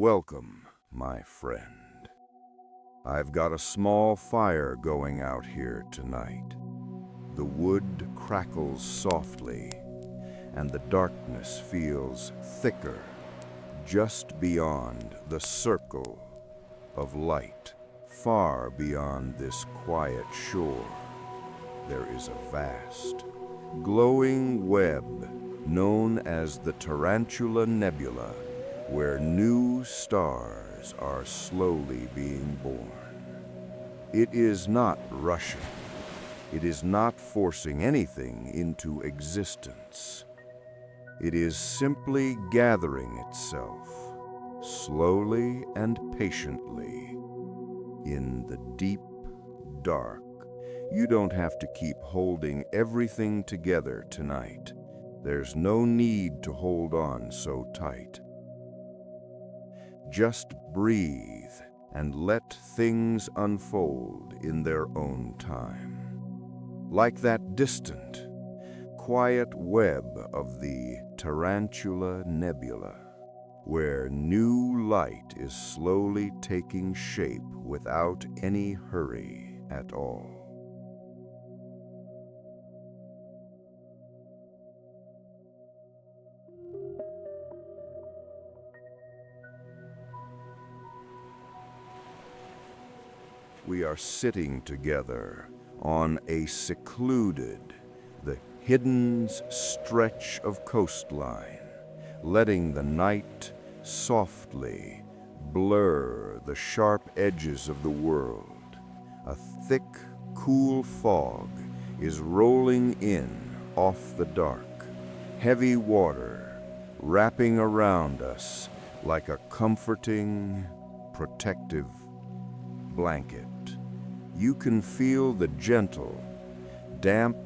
Welcome, my friend. I've got a small fire going out here tonight. The wood crackles softly, and the darkness feels thicker just beyond the circle of light. Far beyond this quiet shore, there is a vast, glowing web known as the Tarantula Nebula, where new stars are slowly being born. It is not rushing. It is not forcing anything into existence. It is simply gathering itself, slowly and patiently, in the deep dark. You don't have to keep holding everything together tonight. There's no need to hold on so tight. Just breathe and let things unfold in their own time. Like that distant, quiet web of the Tarantula Nebula, where new light is slowly taking shape without any hurry at all. We are sitting together on a secluded, the hidden stretch of coastline, letting the night softly blur the sharp edges of the world. A thick, cool fog is rolling in off the dark, heavy water wrapping around us like a comforting, protective blanket. You can feel the gentle, damp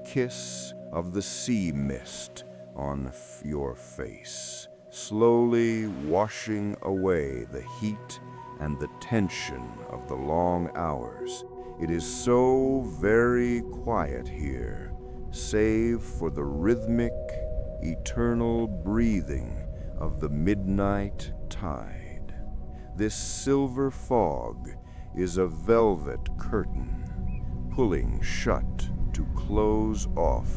kiss of the sea mist on your face, slowly washing away the heat and the tension of the long hours. It is so very quiet here, save for the rhythmic, eternal breathing of the midnight tide. This silver fog is a velvet curtain, pulling shut to close off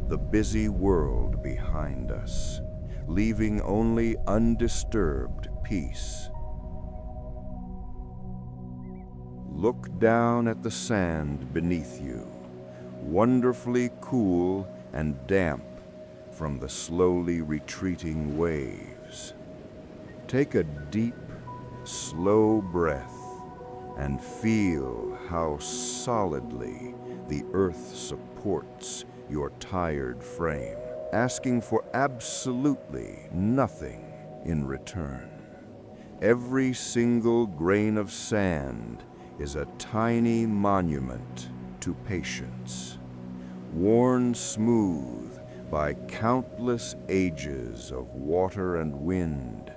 the busy world behind us, leaving only undisturbed peace. Look down at the sand beneath you, wonderfully cool and damp from the slowly retreating waves. Take a deep, slow breath and feel how solidly the earth supports your tired frame, asking for absolutely nothing in return. Every single grain of sand is a tiny monument to patience, worn smooth by countless ages of water and wind,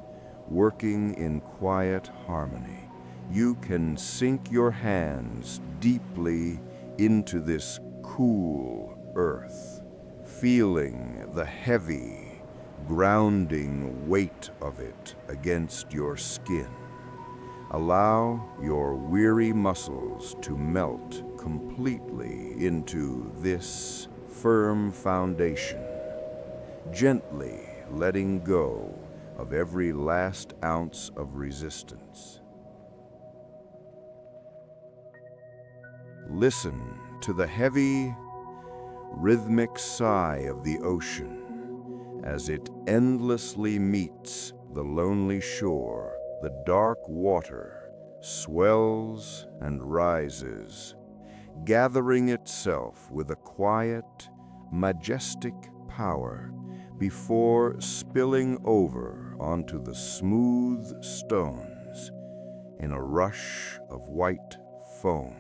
working in quiet harmony. You can sink your hands deeply into this cool earth, feeling the heavy, grounding weight of it against your skin. Allow your weary muscles to melt completely into this firm foundation, gently letting go of every last ounce of resistance. Listen to the heavy, rhythmic sigh of the ocean as it endlessly meets the lonely shore. The dark water swells and rises, gathering itself with a quiet, majestic power before spilling over onto the smooth stones in a rush of white foam.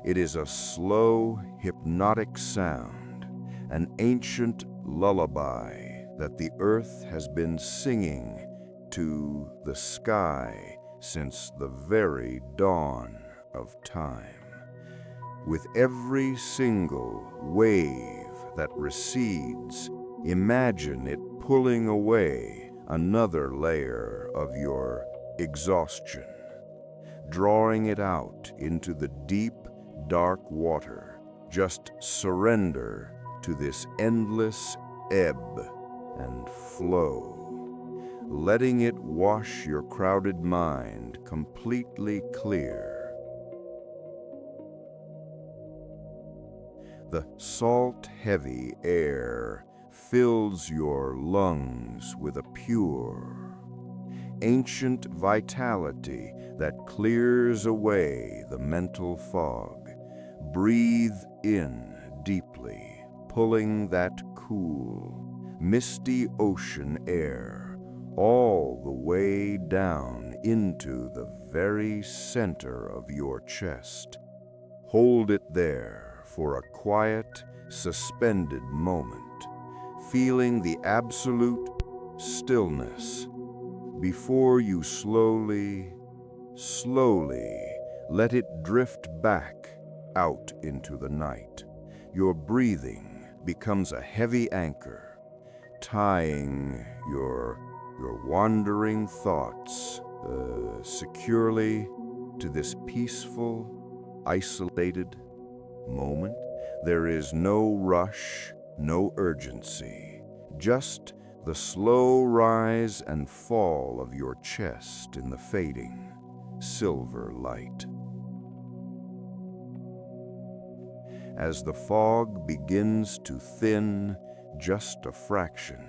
It is a slow, hypnotic sound, an ancient lullaby that the earth has been singing to the sky since the very dawn of time. With every single wave that recedes, imagine it pulling away another layer of your exhaustion, drawing it out into the deep, dark water. Just surrender to this endless ebb and flow, letting it wash your crowded mind completely clear. The salt-heavy air fills your lungs with a pure, ancient vitality that clears away the mental fog. Breathe in deeply, pulling that cool, misty ocean air all the way down into the very center of your chest. Hold it there for a quiet, suspended moment, feeling the absolute stillness before you slowly let it drift back out into the night. Your breathing becomes a heavy anchor, tying your wandering thoughts securely to this peaceful, isolated moment. There is no rush, no urgency, just the slow rise and fall of your chest in the fading silver light. As the fog begins to thin just a fraction,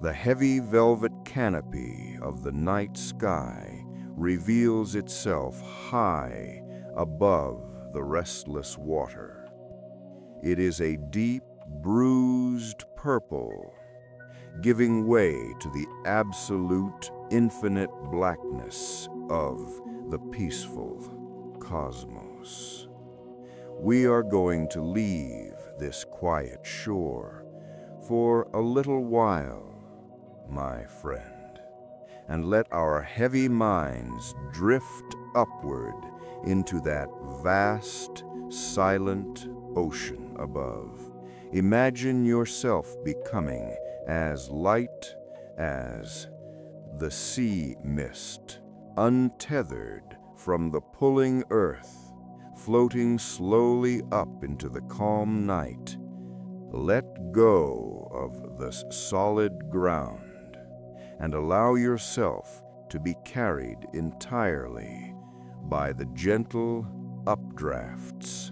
the heavy velvet canopy of the night sky reveals itself high above the restless water. It is a deep, bruised purple, giving way to the absolute, infinite blackness of the peaceful cosmos. We are going to leave this quiet shore for a little while, my friend, and let our heavy minds drift upward into that vast, silent ocean above. Imagine yourself becoming as light as the sea mist, untethered from the pulling earth, floating slowly up into the calm night. Let go of the solid ground and allow yourself to be carried entirely by the gentle updrafts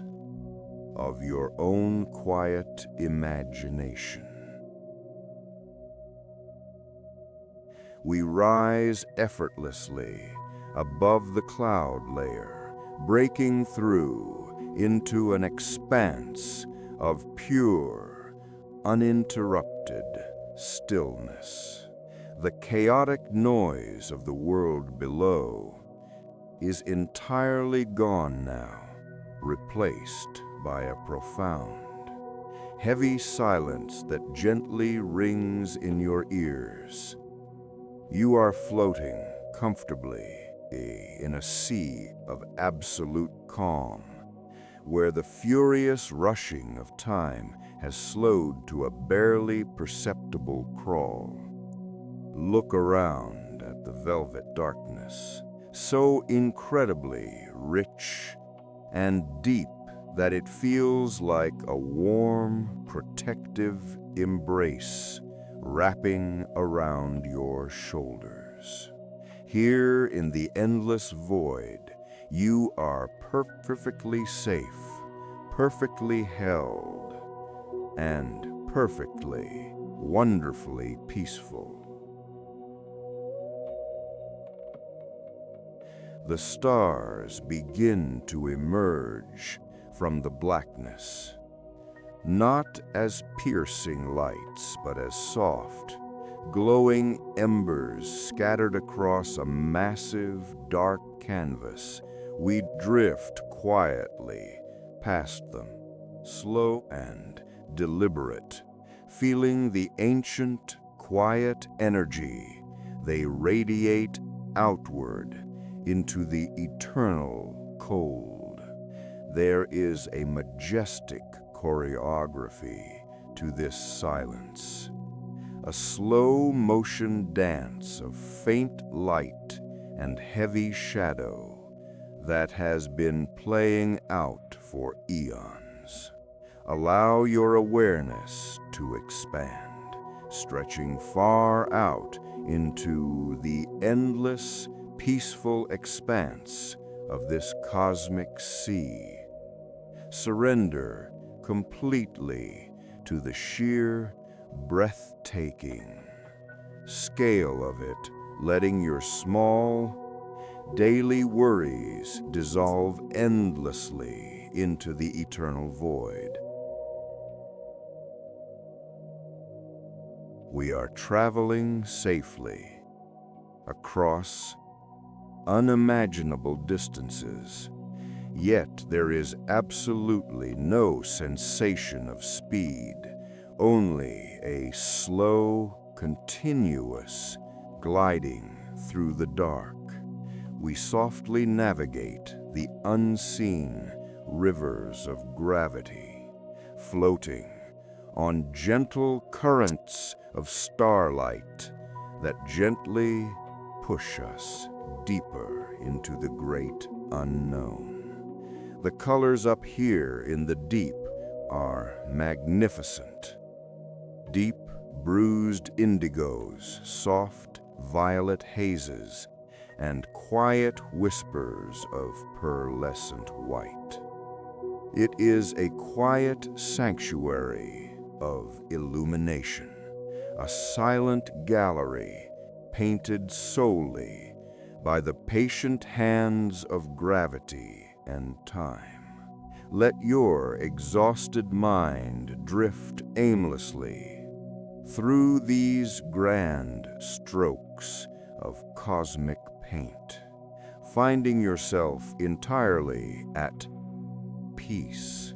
of your own quiet imagination. We rise effortlessly above the cloud layer, breaking through into an expanse of pure, uninterrupted stillness. The chaotic noise of the world below is entirely gone now, replaced by a profound, heavy silence that gently rings in your ears. You are floating comfortably in a sea of absolute calm, where the furious rushing of time has slowed to a barely perceptible crawl. Look around at the velvet darkness, so incredibly rich and deep that it feels like a warm, protective embrace wrapping around your shoulders. Here in the endless void, you are perfectly safe, perfectly held, and perfectly, wonderfully peaceful. The stars begin to emerge from the blackness, not as piercing lights, but as soft, glowing embers scattered across a massive, dark canvas. We drift quietly past them, slow and deliberate, feeling the ancient, quiet energy they radiate outward into the eternal cold. There is a majestic choreography to this silence, a slow motion dance of faint light and heavy shadow that has been playing out for eons. Allow your awareness to expand, stretching far out into the endless, peaceful expanse of this cosmic sea. Surrender completely to the sheer, breathtaking scale of it, letting your small, daily worries dissolve endlessly into the eternal void. We are traveling safely across unimaginable distances, yet there is absolutely no sensation of speed, only a slow, continuous gliding through the dark. We softly navigate the unseen rivers of gravity, floating on gentle currents of starlight that gently push us deeper into the great unknown. The colors up here in the deep are magnificent. Deep, bruised indigos, soft violet hazes, and quiet whispers of pearlescent white. It is a quiet sanctuary of illumination, a silent gallery painted solely by the patient hands of gravity and time. Let your exhausted mind drift aimlessly through these grand strokes of cosmic paint, finding yourself entirely at peace.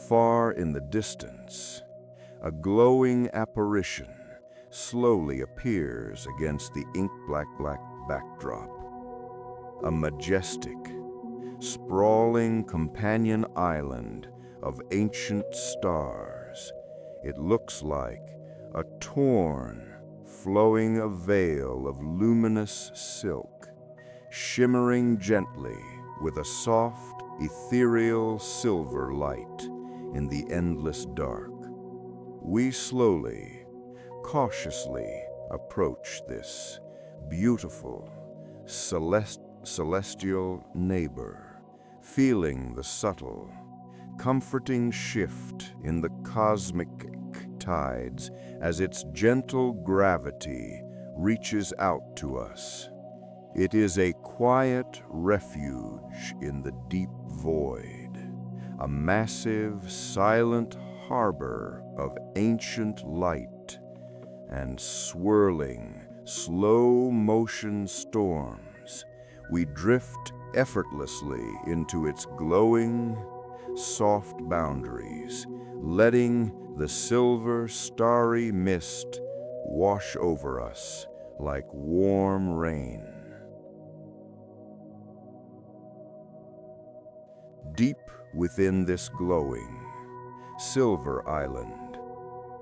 Far in the distance, a glowing apparition slowly appears against the ink-black backdrop. A majestic, sprawling companion island of ancient stars. It looks like a torn, flowing a veil of luminous silk, shimmering gently with a soft, ethereal silver light in the endless dark. We slowly, cautiously approach this beautiful, celestial neighbor, feeling the subtle, comforting shift in the cosmic tides as its gentle gravity reaches out to us. It is a quiet refuge in the deep void, a massive, silent harbor of ancient light and swirling, slow-motion storms. We drift effortlessly into its glowing, soft boundaries, letting the silver, starry mist wash over us like warm rain. Deep within this glowing, silver island,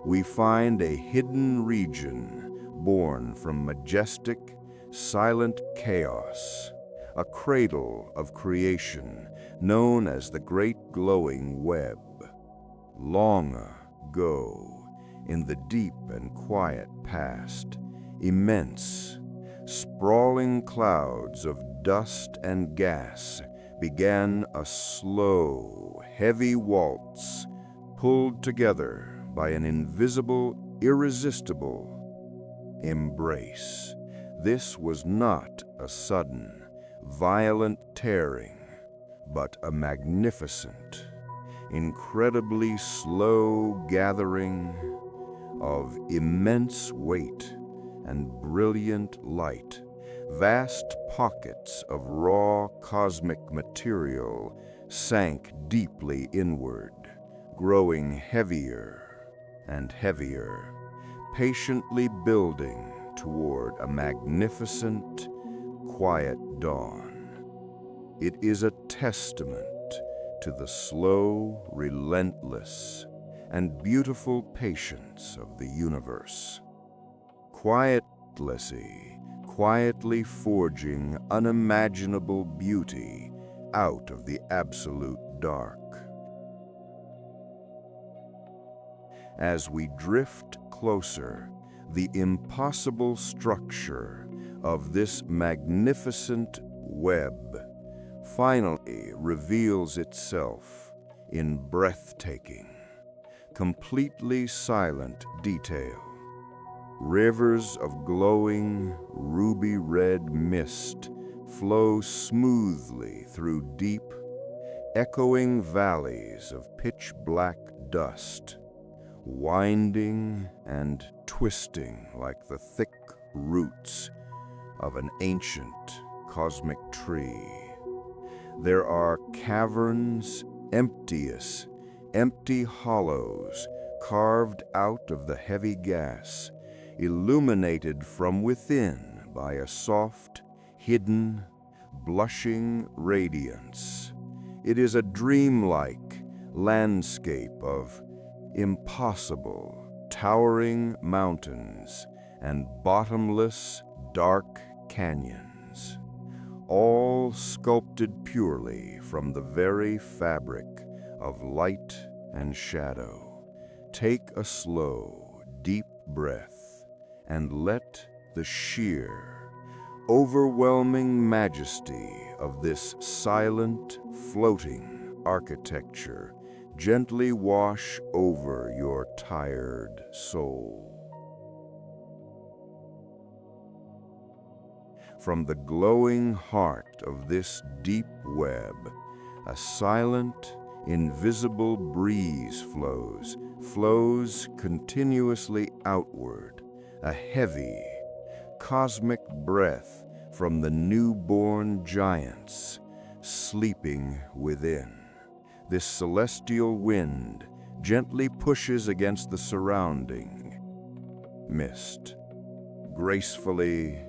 we find a hidden region born from majestic, silent chaos, a cradle of creation known as the Great Glowing Webb. Long ago, in the deep and quiet past, immense, sprawling clouds of dust and gas began a slow, heavy waltz, pulled together by an invisible, irresistible embrace. This was not a sudden, violent tearing, but a magnificent, incredibly slow gathering of immense weight and brilliant light. Vast pockets of raw cosmic material sank deeply inward, growing heavier and heavier, patiently building toward a magnificent, quiet dawn. It is a testament to the slow, relentless, and beautiful patience of the universe. quietly forging unimaginable beauty out of the absolute dark. As we drift closer, the impossible structure of this magnificent web finally reveals itself in breathtaking, completely silent detail. Rivers of glowing, ruby-red mist flow smoothly through deep, echoing valleys of pitch-black dust, winding and twisting like the thick roots of an ancient cosmic tree. There are caverns, empty hollows carved out of the heavy gas, illuminated from within by a soft, hidden, blushing radiance. It is a dreamlike landscape of impossible, towering mountains and bottomless, dark canyons, all sculpted purely from the very fabric of light and shadow. Take a slow, deep breath and let the sheer, overwhelming majesty of this silent, floating architecture gently wash over your tired soul. From the glowing heart of this deep web, a silent, invisible breeze flows continuously outward, a heavy, cosmic breath from the newborn giants sleeping within. This celestial wind gently pushes against the surrounding mist, gracefully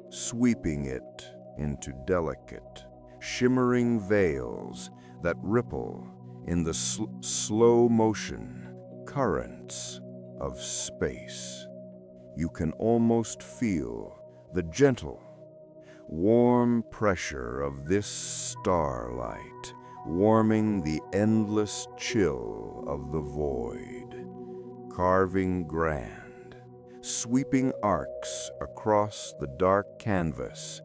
sweeping it into delicate, shimmering veils that ripple in the slow-motion currents of space. You can almost feel the gentle, warm pressure of this starlight warming the endless chill of the void, carving grand, sweeping arcs across the dark canvas.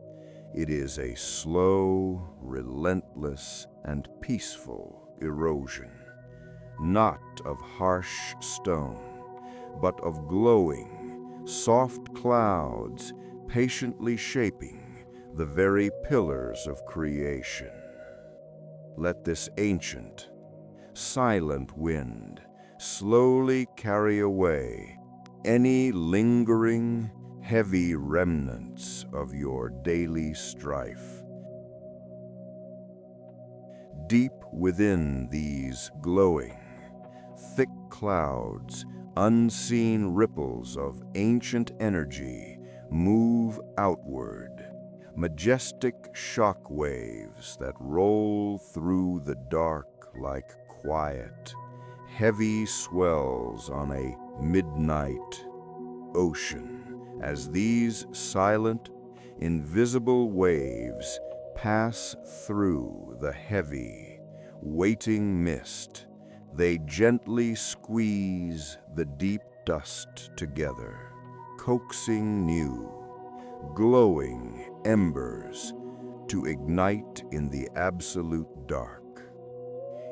It is a slow, relentless, and peaceful erosion, not of harsh stone, but of glowing, soft clouds patiently shaping the very pillars of creation. Let this ancient, silent wind slowly carry away any lingering, heavy remnants of your daily strife. Deep within these glowing, thick clouds, unseen ripples of ancient energy move outward, majestic shock waves that roll through the dark like quiet, heavy swells on a midnight ocean. As these silent, invisible waves pass through the heavy, waiting mist, they gently squeeze the deep dust together, coaxing new, glowing embers to ignite in the absolute dark.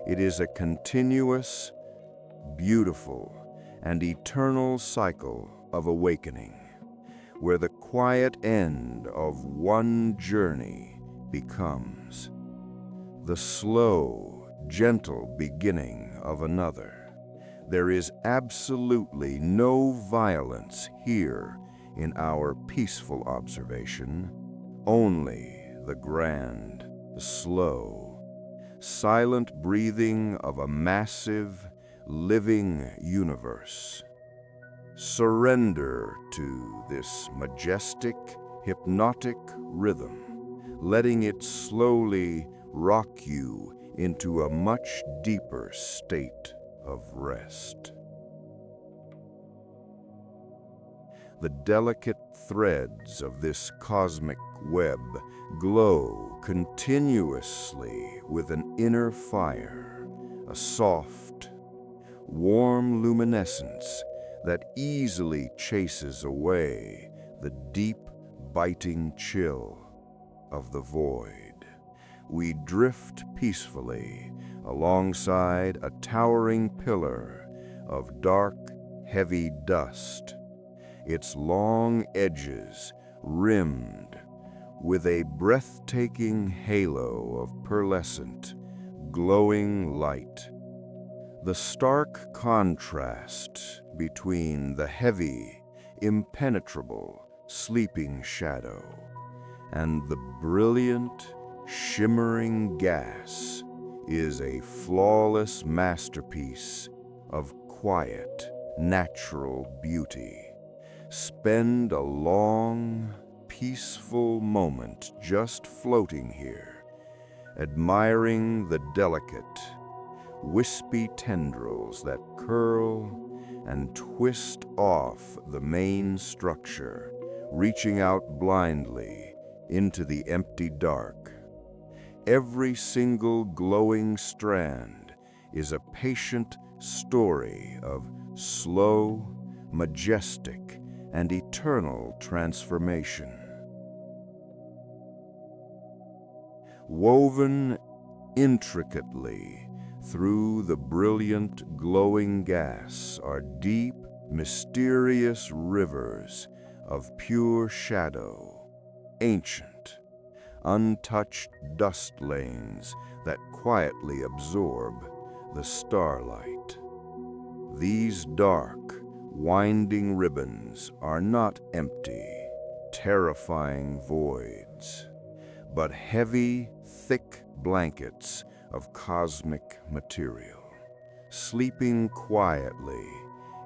It is a continuous, beautiful, and eternal cycle of awakening, where the quiet end of one journey becomes the slow, gentle beginning of another. There is absolutely no violence here in our peaceful observation, only the grand, slow, silent breathing of a massive, living universe. Surrender to this majestic, hypnotic rhythm, letting it slowly rock you into a much deeper state of rest. The delicate threads of this cosmic web glow continuously with an inner fire, a soft, warm luminescence that easily chases away the deep, biting chill of the void. We drift peacefully alongside a towering pillar of dark, heavy dust, its long edges rimmed with a breathtaking halo of pearlescent, glowing light. The stark contrast between the heavy, impenetrable, sleeping shadow and the brilliant, shimmering gas is a flawless masterpiece of quiet, natural beauty. Spend a long, peaceful moment just floating here, admiring the delicate, wispy tendrils that curl and twist off the main structure, reaching out blindly into the empty dark. Every single glowing strand is a patient story of slow, majestic, and eternal transformation. Woven intricately through the brilliant, glowing gas are deep, mysterious rivers of pure shadow, ancient, untouched dust lanes that quietly absorb the starlight. These dark, winding ribbons are not empty, terrifying voids, but heavy, thick blankets of cosmic material, sleeping quietly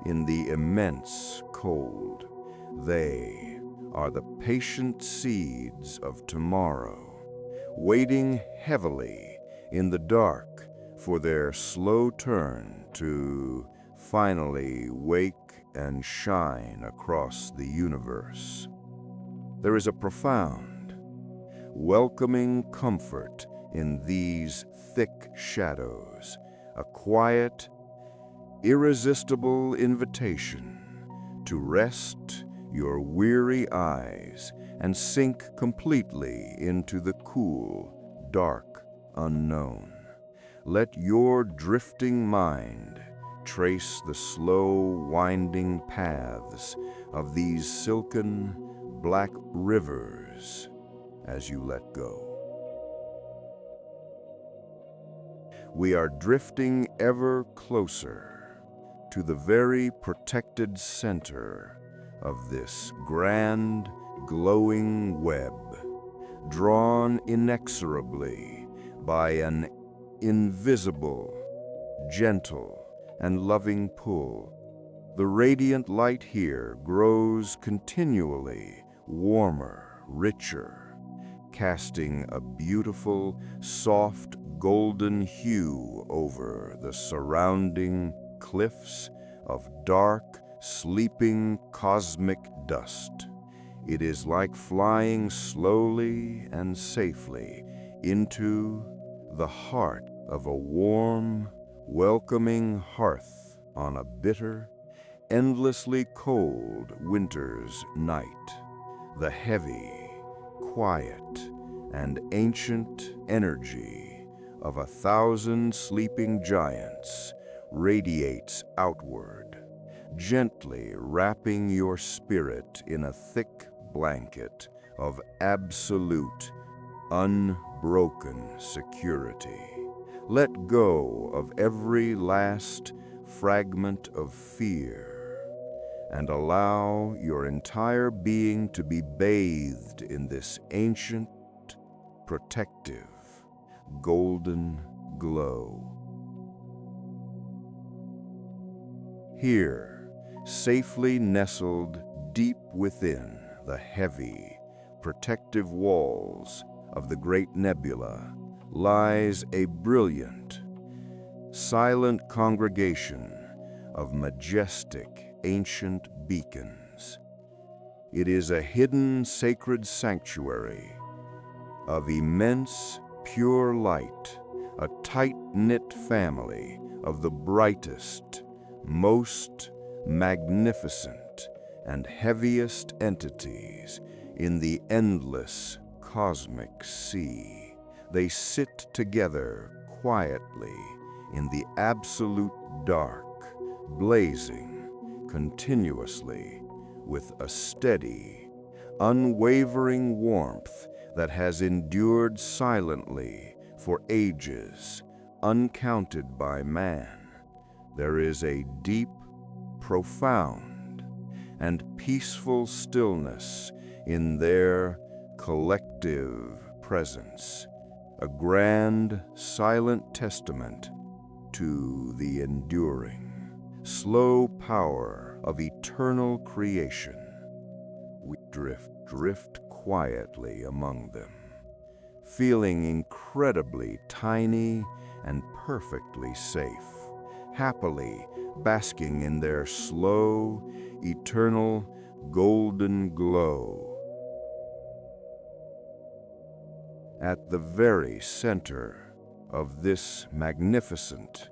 in the immense cold. They are the patient seeds of tomorrow, waiting heavily in the dark for their slow turn to finally wake and shine across the universe. There is a profound, welcoming comfort in these thick shadows, a quiet, irresistible invitation to rest your weary eyes and sink completely into the cool, dark unknown. Let your drifting mind trace the slow, winding paths of these silken, black rivers as you let go. We are drifting ever closer to the very protected center of this grand, glowing web, drawn inexorably by an invisible, gentle, and loving pull. The radiant light here grows continually warmer, richer, casting a beautiful, soft, golden hue over the surrounding cliffs of dark, sleeping cosmic dust. It is like flying slowly and safely into the heart of a warm, welcoming hearth on a bitter, endlessly cold winter's night. The heavy, quiet, and ancient energy of 1,000 sleeping giants radiates outward, gently wrapping your spirit in a thick blanket of absolute, unbroken security. Let go of every last fragment of fear and allow your entire being to be bathed in this ancient, protective, golden glow. Here, safely nestled deep within the heavy, protective walls of the great nebula, lies a brilliant, silent congregation of majestic ancient beacons. It is a hidden sacred sanctuary of immense, pure light, a tight-knit family of the brightest, most magnificent, and heaviest entities in the endless cosmic sea. They sit together quietly in the absolute dark, blazing continuously with a steady, unwavering warmth that has endured silently for ages, uncounted by man. There is a deep, profound, and peaceful stillness in their collective presence, a grand, silent testament to the enduring, slow power of eternal creation. We drift quietly among them, feeling incredibly tiny and perfectly safe, happily basking in their slow, eternal, golden glow. At the very center of this magnificent,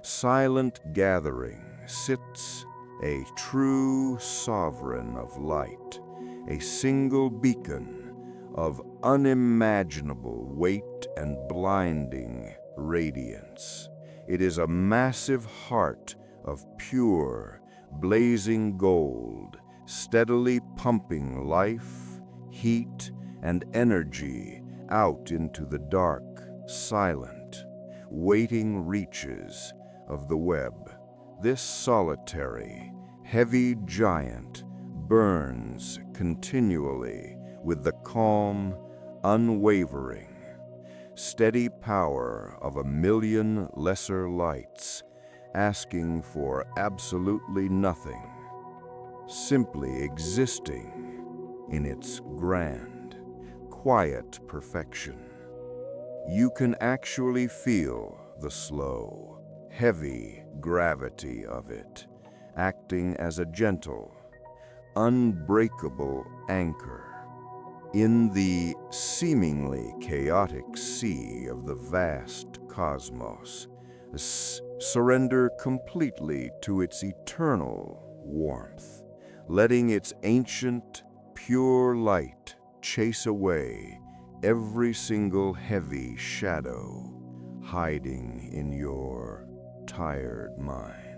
silent gathering sits a true sovereign of light, a single beacon of unimaginable weight and blinding radiance. It is a massive heart of pure, blazing gold, steadily pumping life, heat, and energy out into the dark, silent, waiting reaches of the Webb. This solitary, heavy giant burns continually with the calm, unwavering, steady power of a million lesser lights, asking for absolutely nothing, simply existing in its grand, quiet perfection. You can actually feel the slow, heavy gravity of it, acting as a gentle, unbreakable anchor in the seemingly chaotic sea of the vast cosmos. Surrender completely to its eternal warmth, letting its ancient, pure light chase away every single heavy shadow hiding in your tired mind.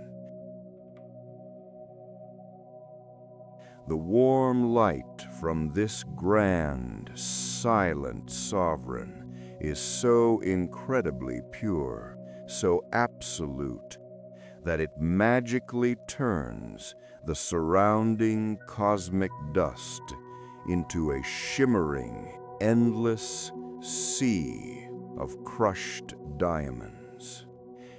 The warm light from this grand, silent sovereign is so incredibly pure, so absolute, that it magically turns the surrounding cosmic dust into a shimmering, endless sea of crushed diamonds.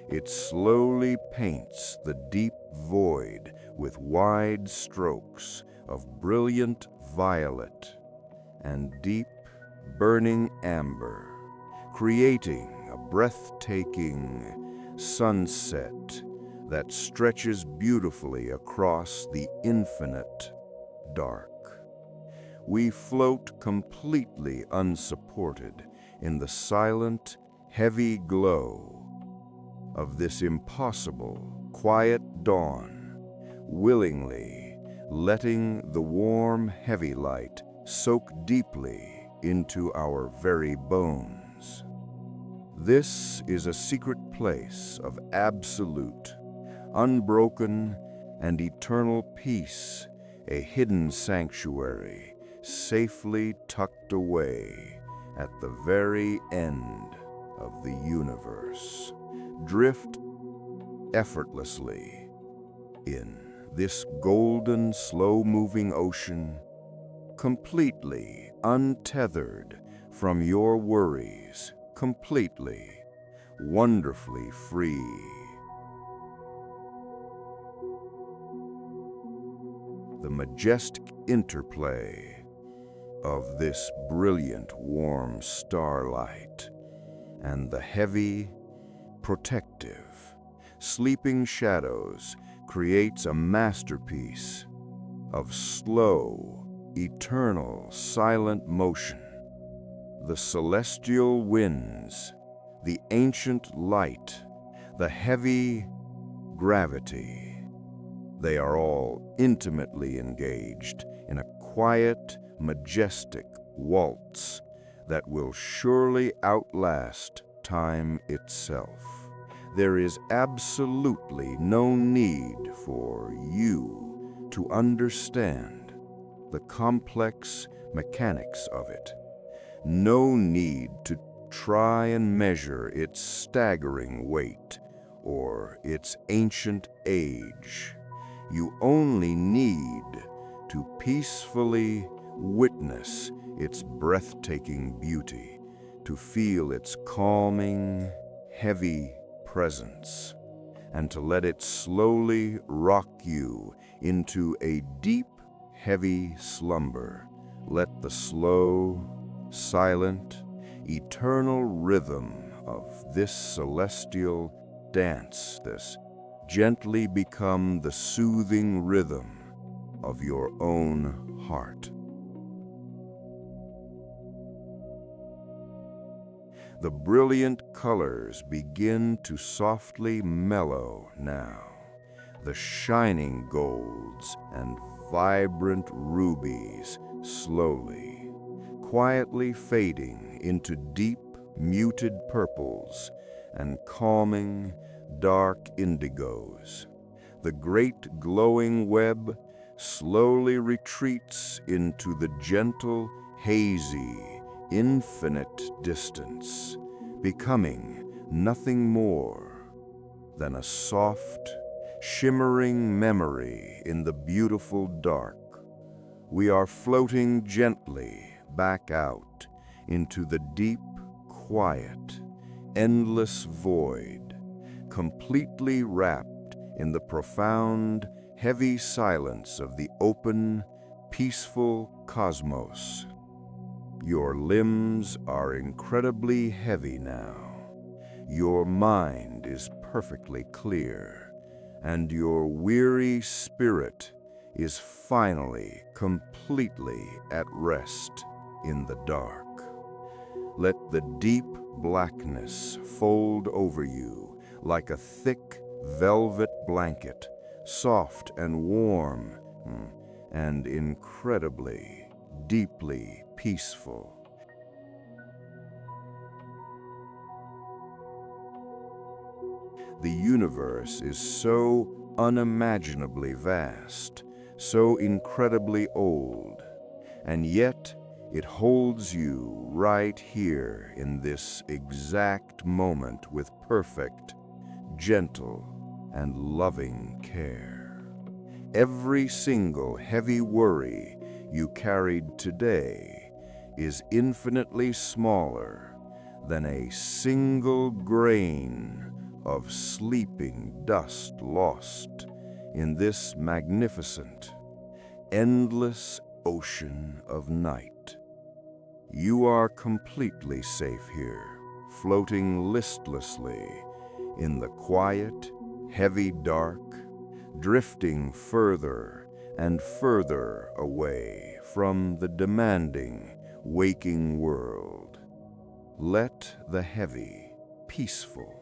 It slowly paints the deep void with wide strokes of brilliant violet and deep, burning amber, creating a breathtaking sunset that stretches beautifully across the infinite dark. We float completely unsupported in the silent, heavy glow of this impossible, quiet dawn, willingly letting the warm, heavy light soak deeply into our very bones. This is a secret place of absolute, unbroken, and eternal peace, a hidden sanctuary safely tucked away at the very end of the universe. Drift effortlessly in this golden, slow-moving ocean, completely untethered from your worries, completely, wonderfully free. The majestic interplay of this brilliant, warm starlight and the heavy, protective, sleeping shadows creates a masterpiece of slow, eternal, silent motion. The celestial winds, the ancient light, the heavy gravity. They are all intimately engaged in a quiet, majestic waltz that will surely outlast time itself. There is absolutely no need for you to understand the complex mechanics of it. No need to try and measure its staggering weight or its ancient age. You only need to peacefully witness its breathtaking beauty, to feel its calming, heavy presence, and to let it slowly rock you into a deep, heavy slumber. Let the slow, silent, eternal rhythm of this celestial dance, this gently become the soothing rhythm of your own heart. The brilliant colors begin to softly mellow now. The shining golds and vibrant rubies slowly, quietly fading into deep, muted purples and calming, dark indigos. The great glowing web slowly retreats into the gentle, hazy, infinite distance, becoming nothing more than a soft, shimmering memory in the beautiful dark. We are floating gently back out into the deep, quiet, endless void, completely wrapped in the profound, heavy silence of the open, peaceful cosmos. Your limbs are incredibly heavy now. Your mind is perfectly clear, and your weary spirit is finally completely at rest in the dark. Let the deep blackness fold over you like a thick velvet blanket, soft and warm, and incredibly, deeply peaceful. The universe is so unimaginably vast, so incredibly old, and yet it holds you right here in this exact moment with perfect, gentle, and loving care. Every single heavy worry you carried today is infinitely smaller than a single grain of sleeping dust lost in this magnificent, endless ocean of night. You are completely safe here, floating listlessly in the quiet, heavy dark, drifting further and further away from the demanding, waking world. Let the heavy, peaceful,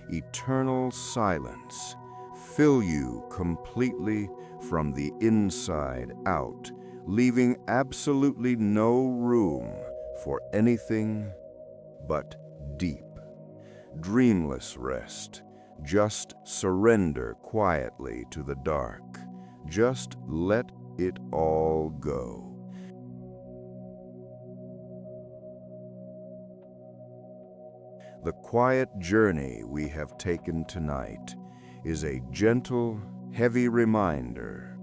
eternal silence fill you completely from the inside out, leaving absolutely no room for anything but deep, dreamless rest. Just surrender quietly to the dark. Just let it all go. The quiet journey we have taken tonight is a gentle, heavy reminder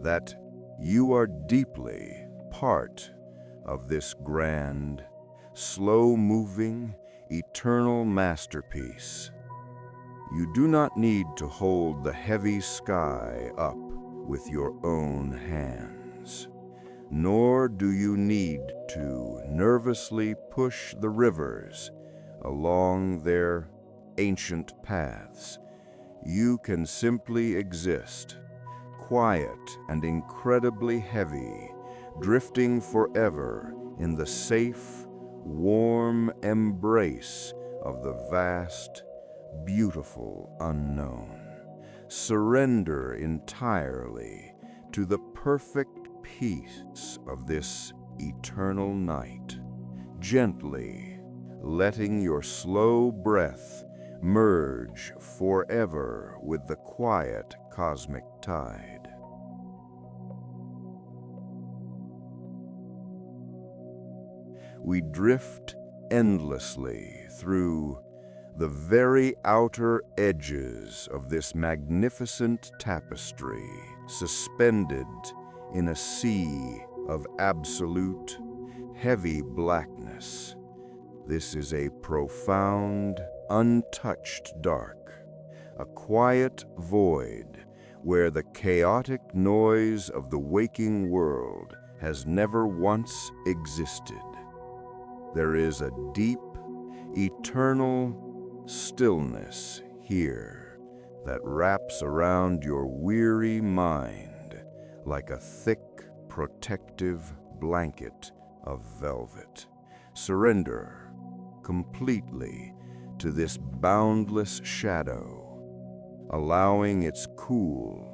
that you are deeply part of this grand, slow-moving, eternal masterpiece. You do not need to hold the heavy sky up with your own hands, nor do you need to nervously push the rivers along their ancient paths. You can simply exist, quiet and incredibly heavy, drifting forever in the safe, warm embrace of the vast, beautiful unknown. Surrender entirely to the perfect peace of this eternal night, gently letting your slow breath merge forever with the quiet cosmic tide. We drift endlessly through the very outer edges of this magnificent tapestry, suspended in a sea of absolute, heavy blackness. This is a profound, untouched dark, a quiet void where the chaotic noise of the waking world has never once existed. There is a deep, eternal stillness here that wraps around your weary mind like a thick, protective blanket of velvet. Surrender completely to this boundless shadow, allowing its cool,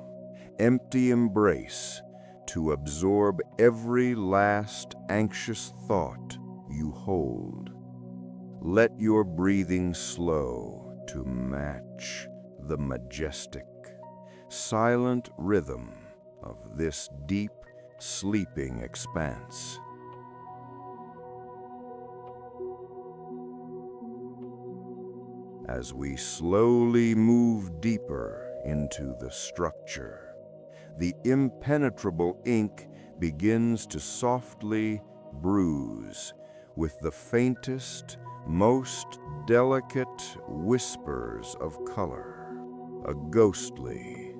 empty embrace to absorb every last anxious thought you hold. Let your breathing slow to match the majestic, silent rhythm of this deep, sleeping expanse. As we slowly move deeper into the structure, the impenetrable ink begins to softly bruise with the faintest, most delicate whispers of color. A ghostly,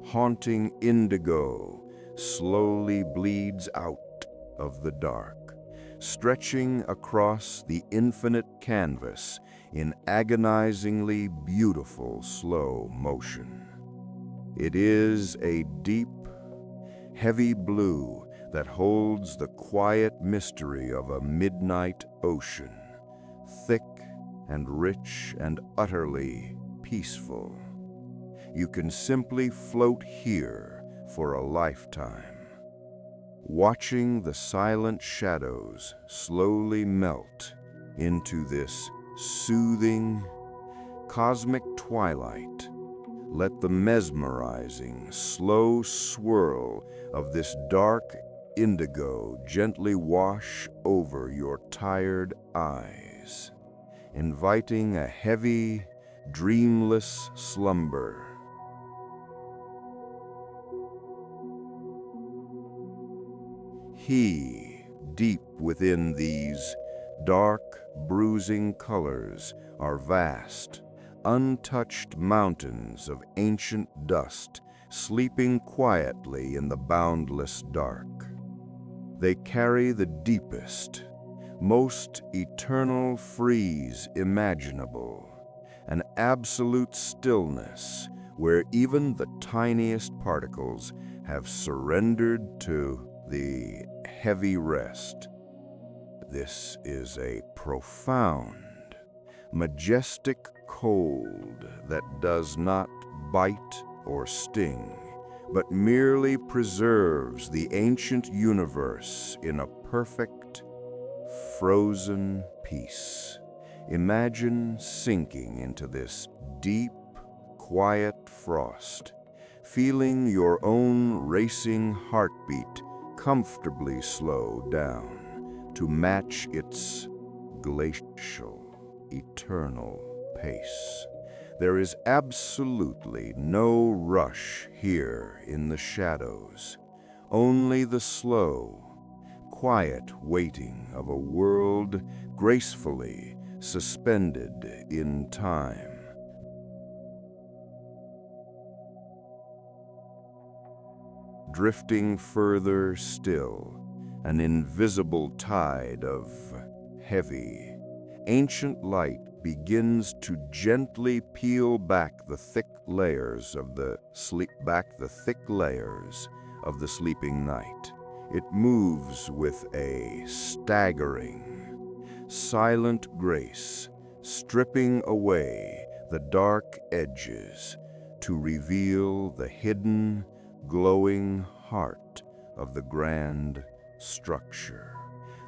haunting indigo slowly bleeds out of the dark, stretching across the infinite canvas in agonizingly beautiful slow motion. It is a deep, heavy blue that holds the quiet mystery of a midnight ocean, thick and rich and utterly peaceful. You can simply float here for a lifetime, watching the silent shadows slowly melt into this soothing, cosmic twilight. Let the mesmerizing, slow swirl of this dark indigo gently wash over your tired eyes, inviting a heavy, dreamless slumber. Deep within these dark, bruising colors are vast, untouched mountains of ancient dust sleeping quietly in the boundless dark. They carry the deepest, most eternal freeze imaginable, an absolute stillness where even the tiniest particles have surrendered to the heavy rest. This is a profound, majestic cold that does not bite or sting, but merely preserves the ancient universe in a perfect, frozen peace. Imagine sinking into this deep, quiet frost, feeling your own racing heartbeat comfortably slow down to match its glacial, eternal pace. There is absolutely no rush here in the shadows, only the slow, quiet waiting of a world gracefully suspended in time. Drifting further still, an invisible tide of heavy, ancient light begins to gently peel back the thick layers of the sleeping night, It moves with a staggering, silent grace, stripping away the dark edges to reveal the hidden, glowing heart of the grand structure.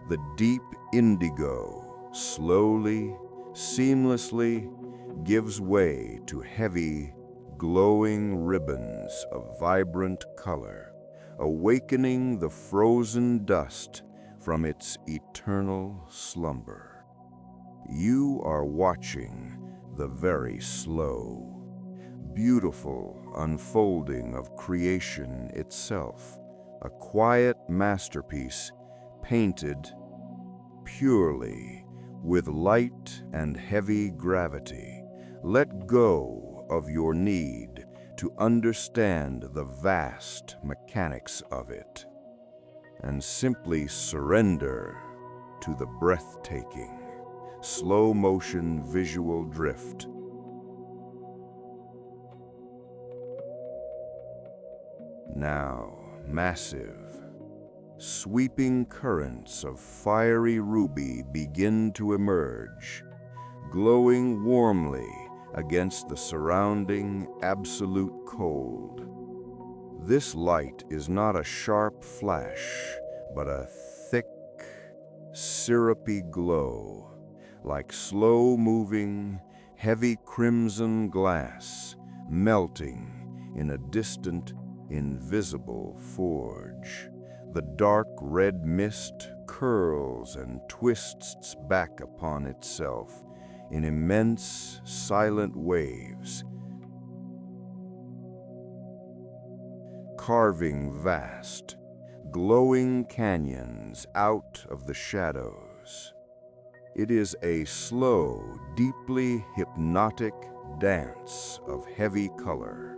The deep indigo slowly, seamlessly gives way to heavy, glowing ribbons of vibrant color, awakening the frozen dust from its eternal slumber. You are watching the very slow, beautiful unfolding of creation itself, a quiet masterpiece painted purely with light and heavy gravity. Let go of your need to understand the vast mechanics of it, and simply surrender to the breathtaking, slow-motion visual drift. Now, massive, sweeping currents of fiery ruby begin to emerge, glowing warmly against the surrounding absolute cold. This light is not a sharp flash, but a thick, syrupy glow, like slow-moving, heavy crimson glass melting in a distant, invisible forge. The dark red mist curls and twists back upon itself in immense, silent waves, carving vast, glowing canyons out of the shadows. It is a slow, deeply hypnotic dance of heavy color,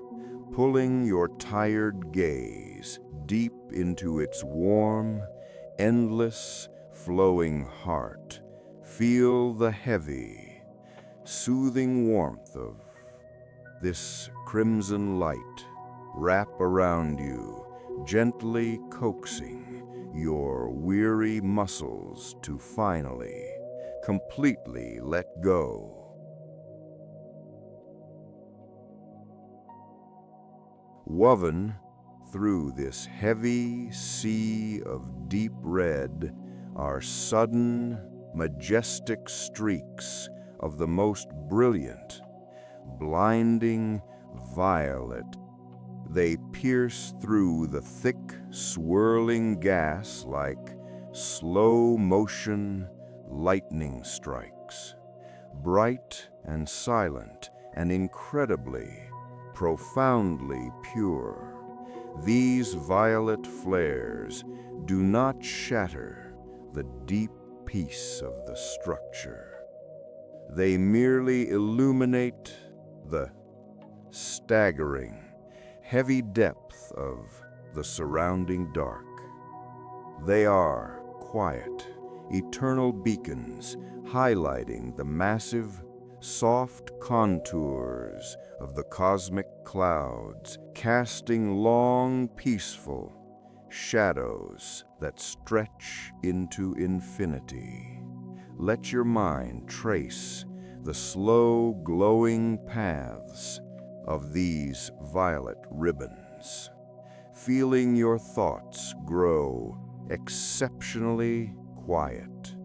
pulling your tired gaze deep into its warm, endless, flowing heart. Feel the heavy, soothing warmth of this crimson light wrap around you, gently coaxing your weary muscles to finally, completely let go. Woven through this heavy sea of deep red are sudden, majestic streaks of the most brilliant, blinding violet. They pierce through the thick, swirling gas like slow-motion lightning strikes. Bright and silent and incredibly, profoundly pure, these violet flares do not shatter the deep peace of the structure. They merely illuminate the staggering, heavy depth of the surrounding dark. They are quiet, eternal beacons highlighting the massive, soft contours of the cosmic clouds, casting long, peaceful shadows that stretch into infinity. Let your mind trace the slow, glowing paths of these violet ribbons, feeling your thoughts grow exceptionally quiet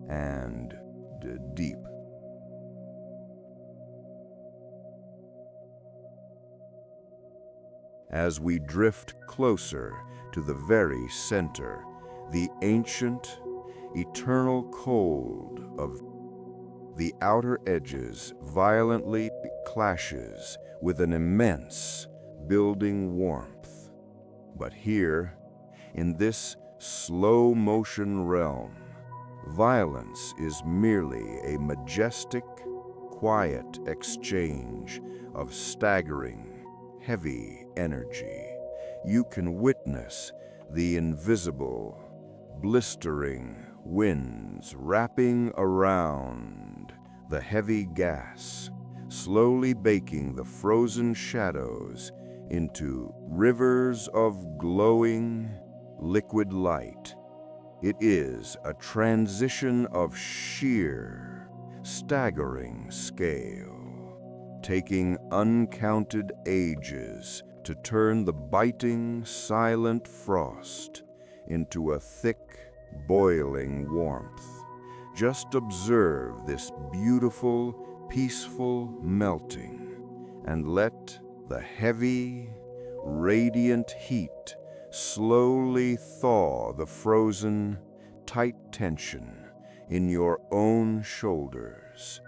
and deep. As we drift closer to the very center, the ancient, eternal cold of the outer edges violently clashes with an immense, building warmth. But here, in this slow-motion realm, violence is merely a majestic, quiet exchange of staggering, heavy energy. You can witness the invisible, blistering winds wrapping around the heavy gas, slowly baking the frozen shadows into rivers of glowing, liquid light. It is a transition of sheer, staggering scale, taking uncounted ages to turn the biting, silent frost into a thick, boiling warmth. Just observe this beautiful, peaceful melting, and let the heavy, radiant heat slowly thaw the frozen, tight tension in your own shoulders.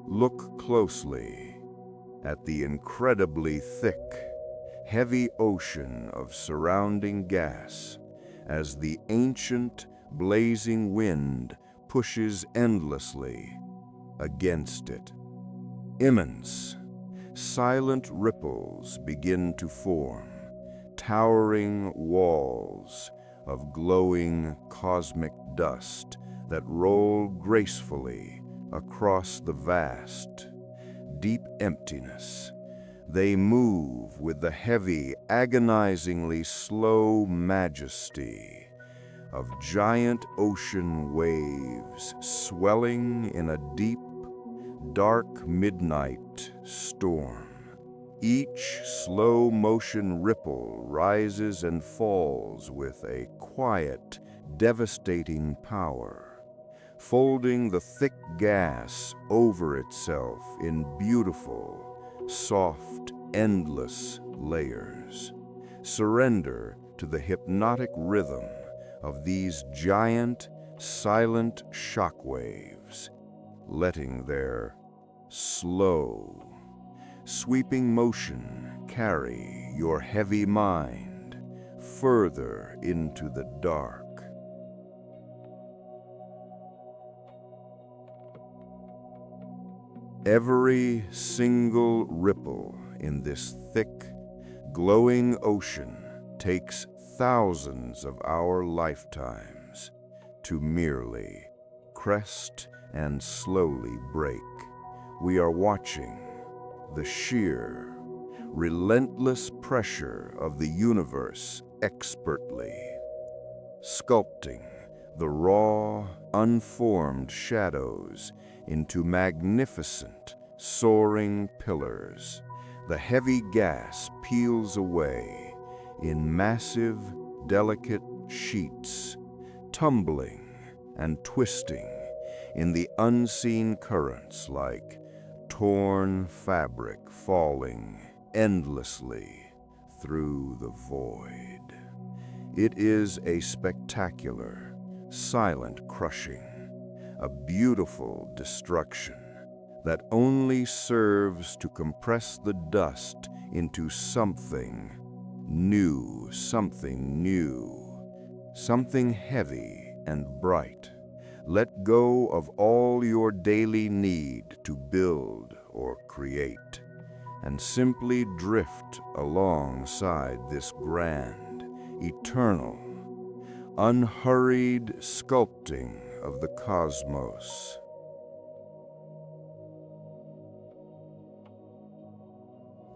Look closely at the incredibly thick, heavy ocean of surrounding gas as the ancient, blazing wind pushes endlessly against it. Immense, silent ripples begin to form, towering walls of glowing cosmic dust that roll gracefully across the vast, deep emptiness. They move with the heavy, agonizingly slow majesty of giant ocean waves swelling in a deep, dark midnight storm. Each slow-motion ripple rises and falls with a quiet, devastating power, folding the thick gas over itself in beautiful, soft, endless layers. Surrender to the hypnotic rhythm of these giant, silent shockwaves, letting their slow, sweeping motion carry your heavy mind further into the dark. Every single ripple in this thick, glowing ocean takes thousands of our lifetimes to merely crest and slowly break. We are watching the sheer, relentless pressure of the universe expertly, sculpting the raw, unformed shadows into magnificent, soaring pillars. The heavy gas peels away in massive, delicate sheets, tumbling and twisting in the unseen currents like torn fabric falling endlessly through the void. It is a spectacular, silent crushing, a beautiful destruction that only serves to compress the dust into something new, something heavy and bright. Let go of all your daily need to build or create, and simply drift alongside this grand, eternal, unhurried sculpting of the cosmos.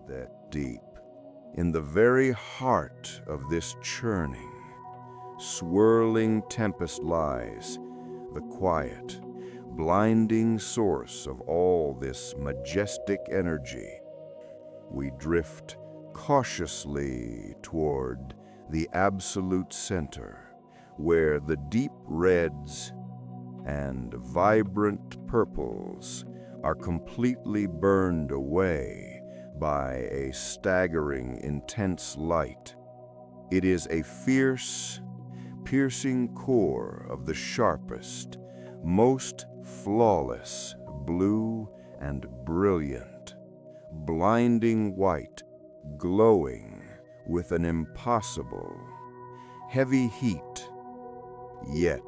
That deep, in the very heart of this churning, swirling tempest lies the quiet, blinding source of all this majestic energy. We drift cautiously toward the absolute center, where the deep reds and vibrant purples are completely burned away by a staggering, intense light. It is a fierce, piercing core of the sharpest, most flawless blue and brilliant, blinding white, glowing with an impossible, heavy heat, yet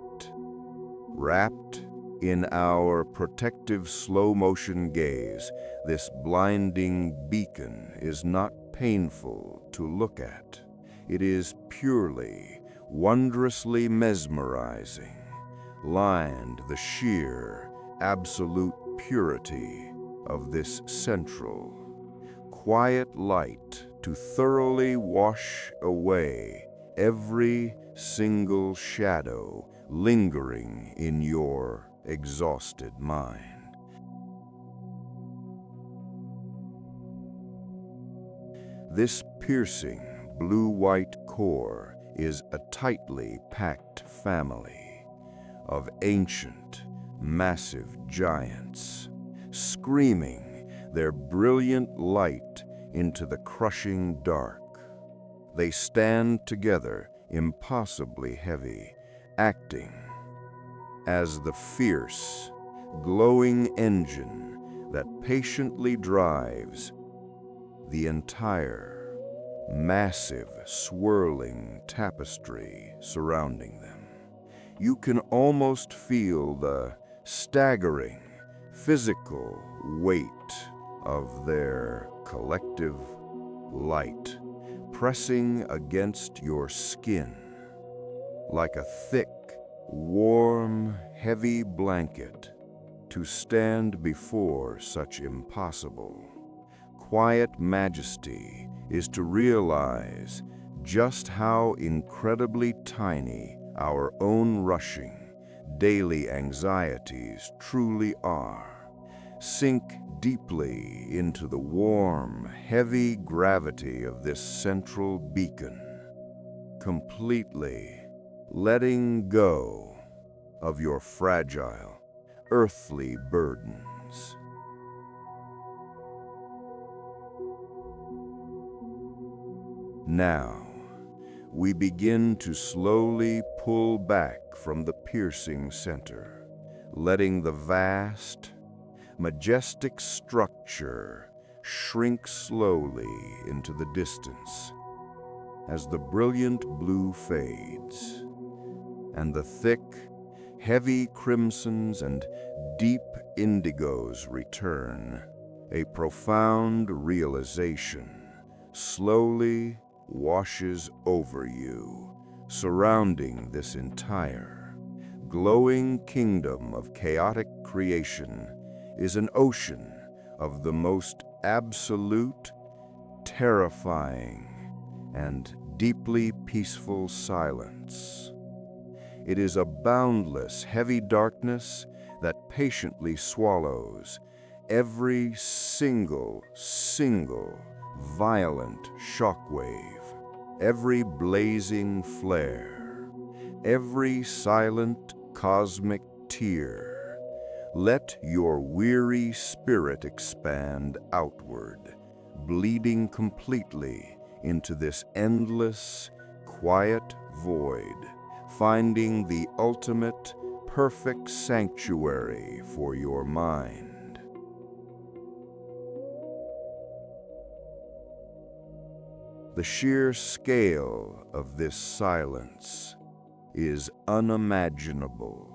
wrapped in our protective slow-motion gaze. This blinding beacon is not painful to look at. It is purely, wondrously mesmerizing, lined the sheer, absolute purity of this central, quiet light to thoroughly wash away every single shadow lingering in your exhausted mind. This piercing blue-white core is a tightly packed family of ancient, massive giants, screaming their brilliant light into the crushing dark. They stand together, impossibly heavy, acting as the fierce, glowing engine that patiently drives the entire, massive, swirling tapestry surrounding them. You can almost feel the staggering, physical weight of their collective light pressing against your skin like a thick, warm, heavy blanket. To stand before such impossible, quiet majesty is to realize just how incredibly tiny our own rushing, daily anxieties truly are. Sink deeply into the warm, heavy gravity of this central beacon, completely letting go of your fragile, earthly burdens. Now, we begin to slowly pull back from the piercing center, letting the vast, majestic structure shrink slowly into the distance as the brilliant blue fades and the thick, heavy crimsons and deep indigos return. A profound realization slowly washes over you, surrounding this entire, glowing kingdom of chaotic creation is an ocean of the most absolute, terrifying, and deeply peaceful silence. It is a boundless, heavy darkness that patiently swallows every single violent shockwave, every blazing flare, every silent cosmic tear. Let your weary spirit expand outward, bleeding completely into this endless, quiet void, finding the ultimate, perfect sanctuary for your mind. The sheer scale of this silence is unimaginable,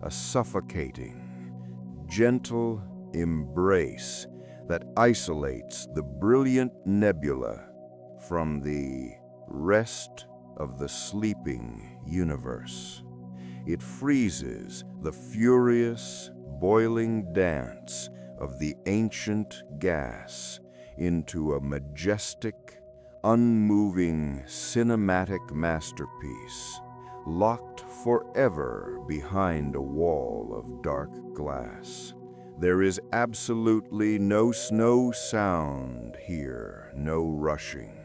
a suffocating, gentle embrace that isolates the brilliant nebula from the rest of the sleeping universe. It freezes the furious, boiling dance of the ancient gas into a majestic, unmoving cinematic masterpiece, locked forever behind a wall of dark glass. There is absolutely no sound here, no rushing,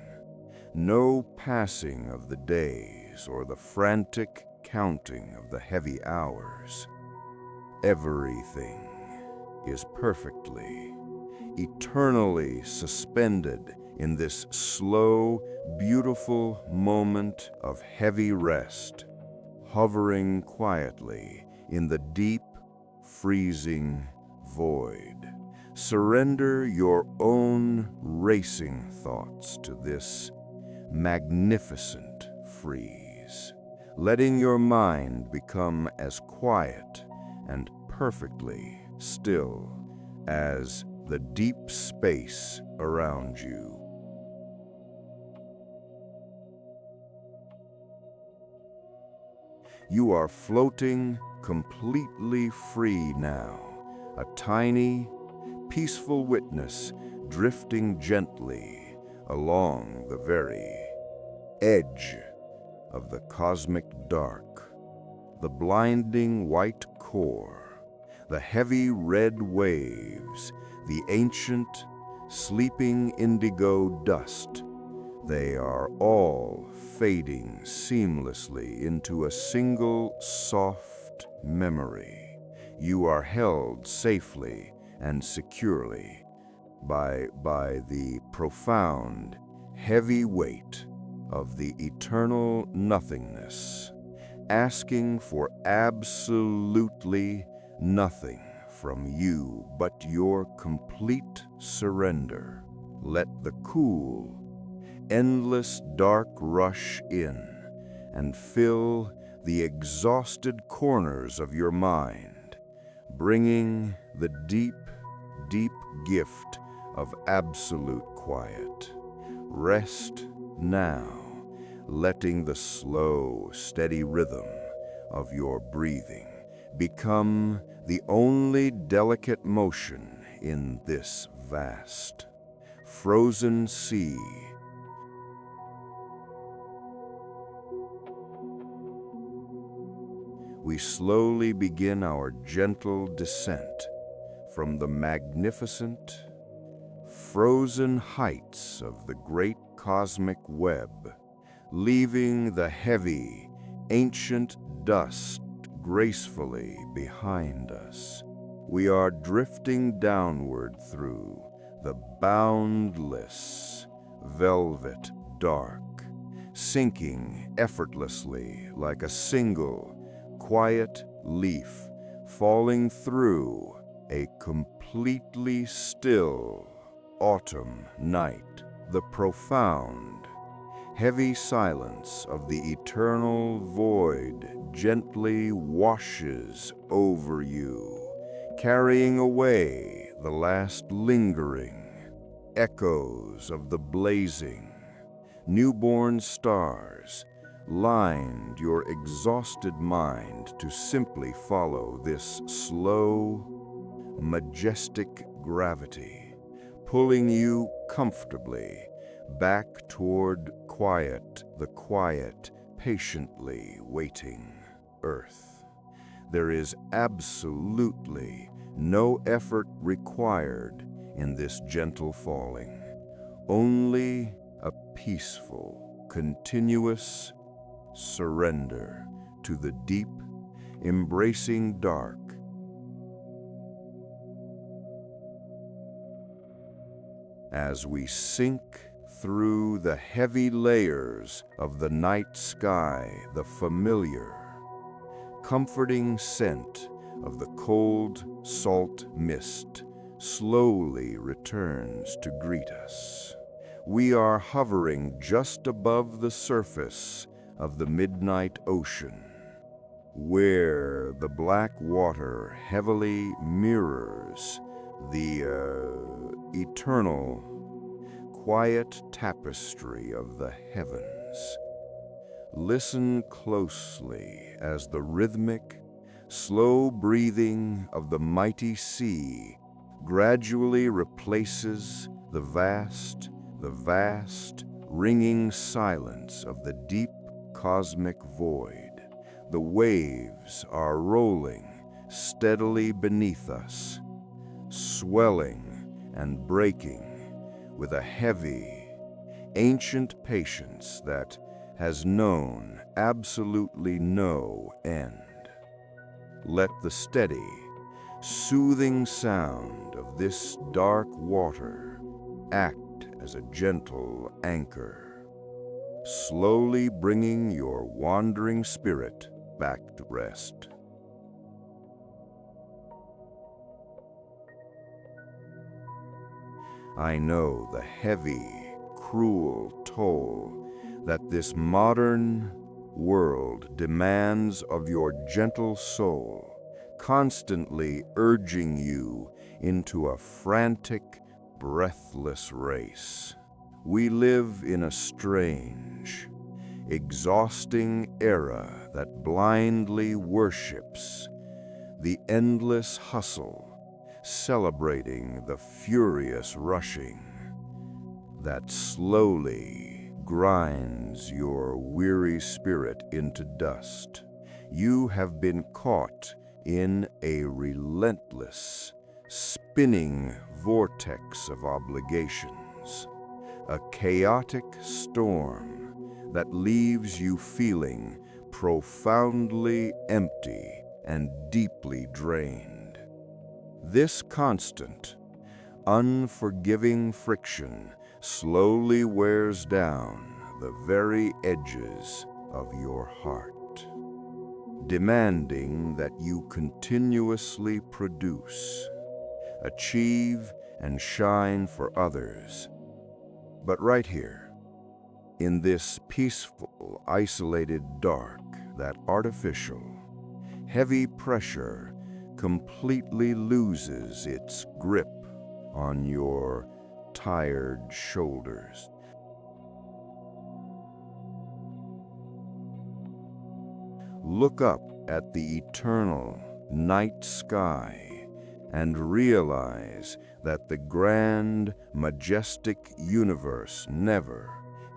no passing of the days or the frantic counting of the heavy hours. Everything is perfectly, eternally suspended in this slow, beautiful moment of heavy rest, hovering quietly in the deep, freezing void. Surrender your own racing thoughts to this magnificent freeze, letting your mind become as quiet and perfectly still as the deep space around you. You are floating completely free now, a tiny, peaceful witness drifting gently along the very edge of the cosmic dark. The blinding white core, the heavy red waves, the ancient, sleeping indigo dust, they are all fading seamlessly into a single soft memory. You are held safely and securely by the profound, heavy weight of the eternal nothingness, asking for absolutely nothing from you but your complete surrender. Let the cool, endless dark rush in and fill the exhausted corners of your mind, bringing the deep, deep gift of absolute quiet. Rest now, letting the slow, steady rhythm of your breathing become the only delicate motion in this vast, frozen sea. We slowly begin our gentle descent from the magnificent, frozen heights of the great cosmic web, leaving the heavy, ancient dust gracefully behind us. We are drifting downward through the boundless, velvet dark, sinking effortlessly like a single, quiet leaf falling through a completely still autumn night. The profound, heavy silence of the eternal void gently washes over you, carrying away the last lingering echoes of the blazing, newborn stars. Lined your exhausted mind to simply follow this slow, majestic gravity, pulling you comfortably back toward the quiet, patiently waiting earth. There is absolutely no effort required in this gentle falling, only a peaceful, continuous surrender to the deep, embracing dark. As we sink through the heavy layers of the night sky, the familiar, comforting scent of the cold, salt mist slowly returns to greet us. We are hovering just above the surface of the midnight ocean, where the black water heavily mirrors the eternal, quiet tapestry of the heavens. Listen closely as the rhythmic, slow breathing of the mighty sea gradually replaces the vast, ringing silence of the deep cosmic void. The waves are rolling steadily beneath us, swelling and breaking with a heavy, ancient patience that has known absolutely no end. Let the steady, soothing sound of this dark water act as a gentle anchor, slowly bringing your wandering spirit back to rest. I know the heavy, cruel toll that this modern world demands of your gentle soul, constantly urging you into a frantic, breathless race. We live in a strange, exhausting era that blindly worships the endless hustle, celebrating the furious rushing that slowly grinds your weary spirit into dust. You have been caught in a relentless, spinning vortex of obligations, a chaotic storm that leaves you feeling profoundly empty and deeply drained. This constant, unforgiving friction slowly wears down the very edges of your heart, demanding that you continuously produce, achieve, and shine for others. But right here, in this peaceful, isolated dark, that artificial, heavy pressure completely loses its grip on your tired shoulders. Look up at the eternal night sky and realize that the grand, majestic universe never,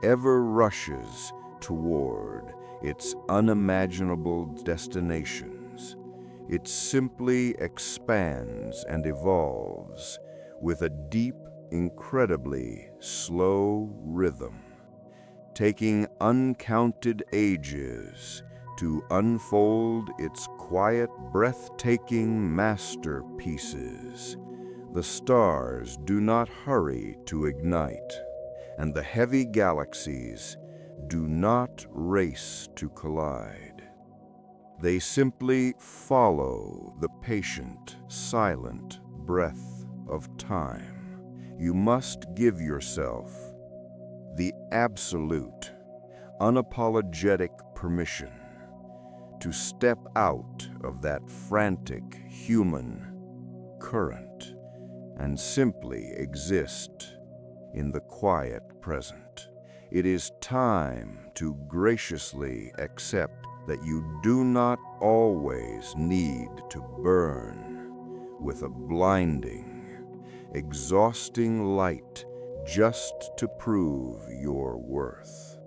ever rushes toward its unimaginable destinations. It simply expands and evolves with a deep, incredibly slow rhythm, taking uncounted ages to unfold its quiet, breathtaking masterpieces. The stars do not hurry to ignite, and the heavy galaxies do not race to collide. They simply follow the patient, silent breath of time. You must give yourself the absolute, unapologetic permission to step out of that frantic human current and simply exist in the quiet present. It is time to graciously accept that you do not always need to burn with a blinding, exhausting light just to prove your worth.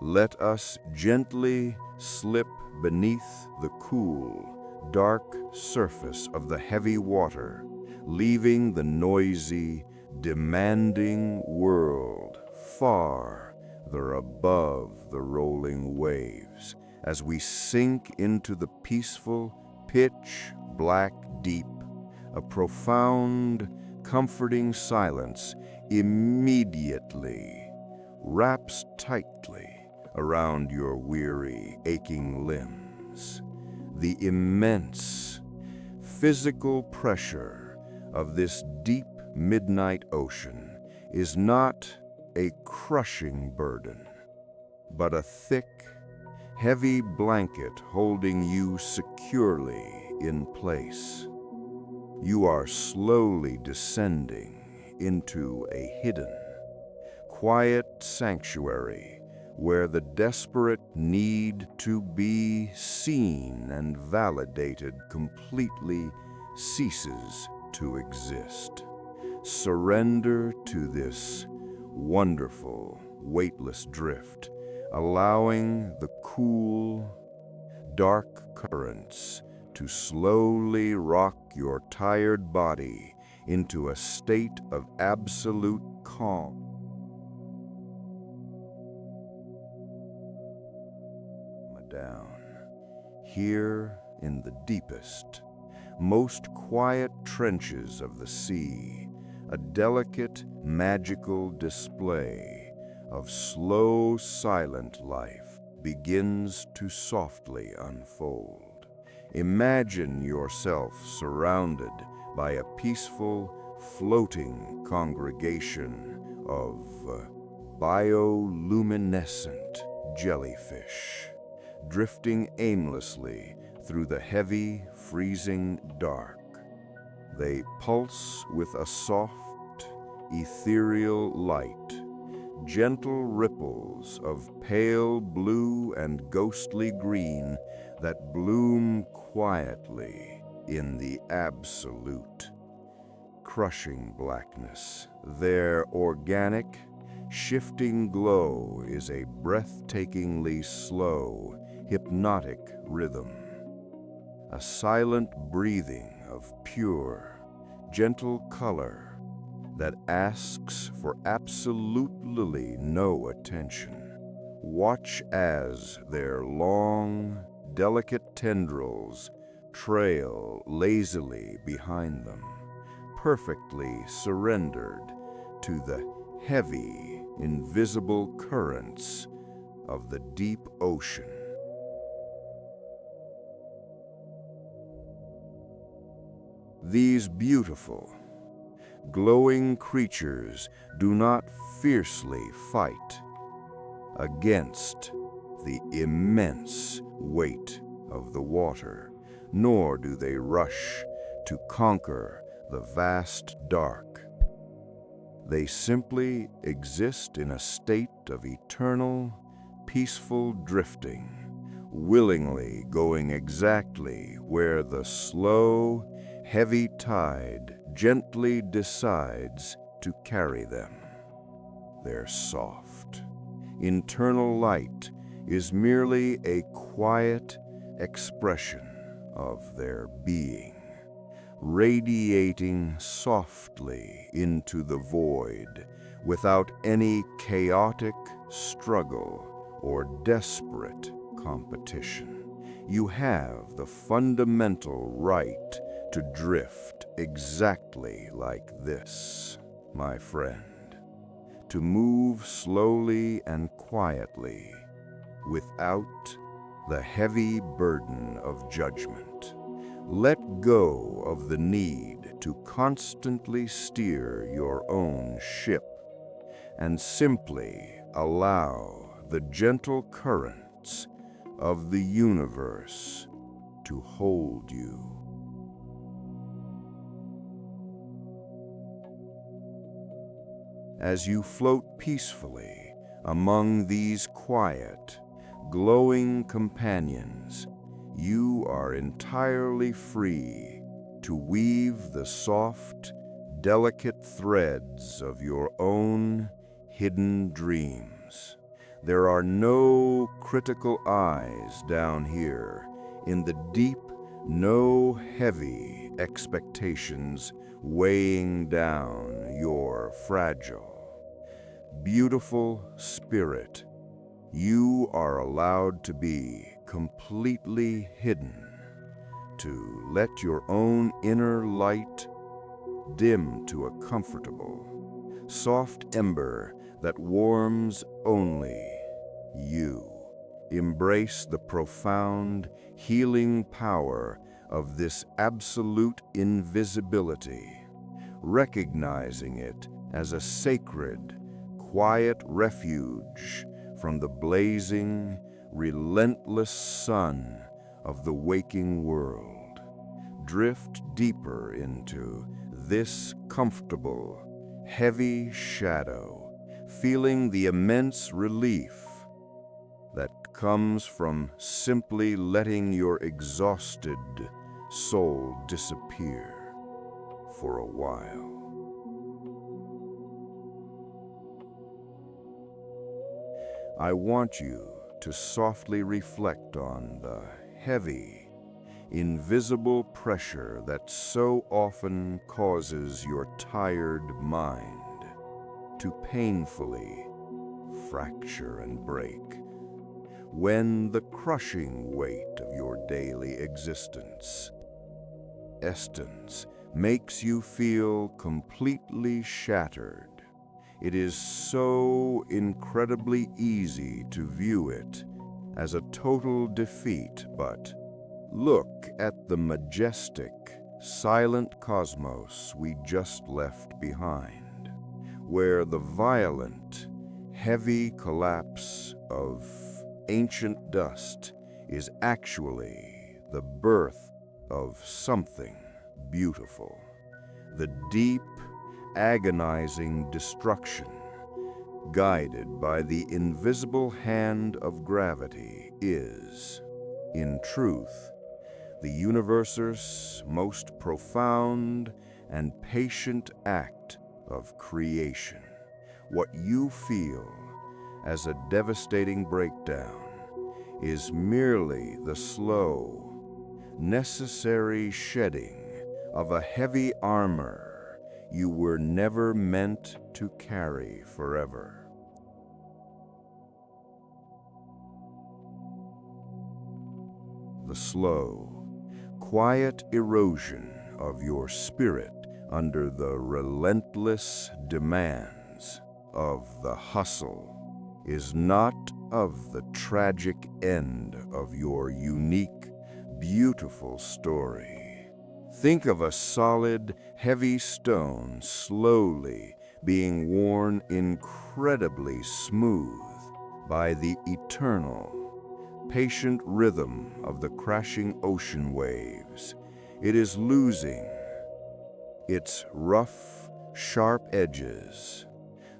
Let us gently slip beneath the cool, dark surface of the heavy water, leaving the noisy, demanding world farther above the rolling waves as we sink into the peaceful, pitch-black deep. A profound, comforting silence immediately wraps tightly around your weary, aching limbs. The immense physical pressure of this deep midnight ocean is not a crushing burden, but a thick, heavy blanket holding you securely in place. You are slowly descending into a hidden, quiet sanctuary where the desperate need to be seen and validated completely ceases to exist. Surrender to this wonderful, weightless drift, allowing the cool, dark currents to slowly rock your tired body into a state of absolute calm. Down here in the deepest, most quiet trenches of the sea, a delicate, magical display of slow, silent life begins to softly unfold. Imagine yourself surrounded by a peaceful, floating congregation of bioluminescent jellyfish, drifting aimlessly through the heavy, freezing dark. They pulse with a soft, ethereal light, gentle ripples of pale blue and ghostly green that bloom quietly in the absolute. Crushing blackness, their organic, shifting glow is a breathtakingly slow, hypnotic rhythm. A silent breathing of pure, gentle color that asks for absolutely no attention. Watch as their long, delicate tendrils trail lazily behind them, perfectly surrendered to the heavy, invisible currents of the deep ocean. These beautiful, glowing creatures do not fiercely fight against the immense weight of the water, nor do they rush to conquer the vast dark. They simply exist in a state of eternal, peaceful drifting, willingly going exactly where the slow, heavy tide gently decides to carry them. Their soft, internal light is merely a quiet expression of their being, radiating softly into the void without any chaotic struggle or desperate competition. You have the fundamental right to drift exactly like this, my friend. To move slowly and quietly, without the heavy burden of judgment. Let go of the need to constantly steer your own ship, and simply allow the gentle currents of the universe to hold you. As you float peacefully among these quiet, glowing companions, you are entirely free to weave the soft, delicate threads of your own hidden dreams. There are no critical eyes down here in the deep, no heavy expectations weighing down your fragile, beautiful spirit. You are allowed to be completely hidden, to let your own inner light dim to a comfortable, soft ember that warms only you. Embrace the profound, healing power of this absolute invisibility, recognizing it as a sacred, quiet refuge from the blazing, relentless sun of the waking world. Drift deeper into this comfortable, heavy shadow, feeling the immense relief that comes from simply letting your exhausted soul disappear for a while. I want you to softly reflect on the heavy, invisible pressure that so often causes your tired mind to painfully fracture and break. When the crushing weight of your daily existence makes you feel completely shattered, it is so incredibly easy to view it as a total defeat, but look at the majestic, silent cosmos we just left behind, where the violent, heavy collapse of ancient dust is actually the birth of something beautiful. The deep, agonizing destruction, guided by the invisible hand of gravity, is In truth, the universe's most profound and patient act of creation. What you feel as a devastating breakdown is merely the slow, necessary shedding of a heavy armor you were never meant to carry forever. The slow, quiet erosion of your spirit under the relentless demands of the hustle is not of the tragic end of your unique, beautiful story. Think of a solid, heavy stone slowly being worn incredibly smooth by the eternal, patient rhythm of the crashing ocean waves. It is losing its rough, sharp edges,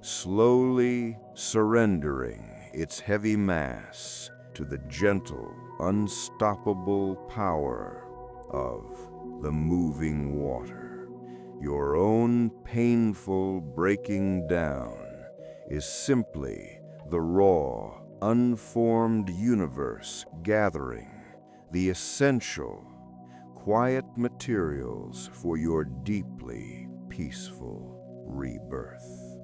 slowly surrendering its heavy mass to the gentle, unstoppable power of the moving water. Your own painful breaking down is simply the raw, unformed universe gathering the essential, quiet materials for your deeply peaceful rebirth.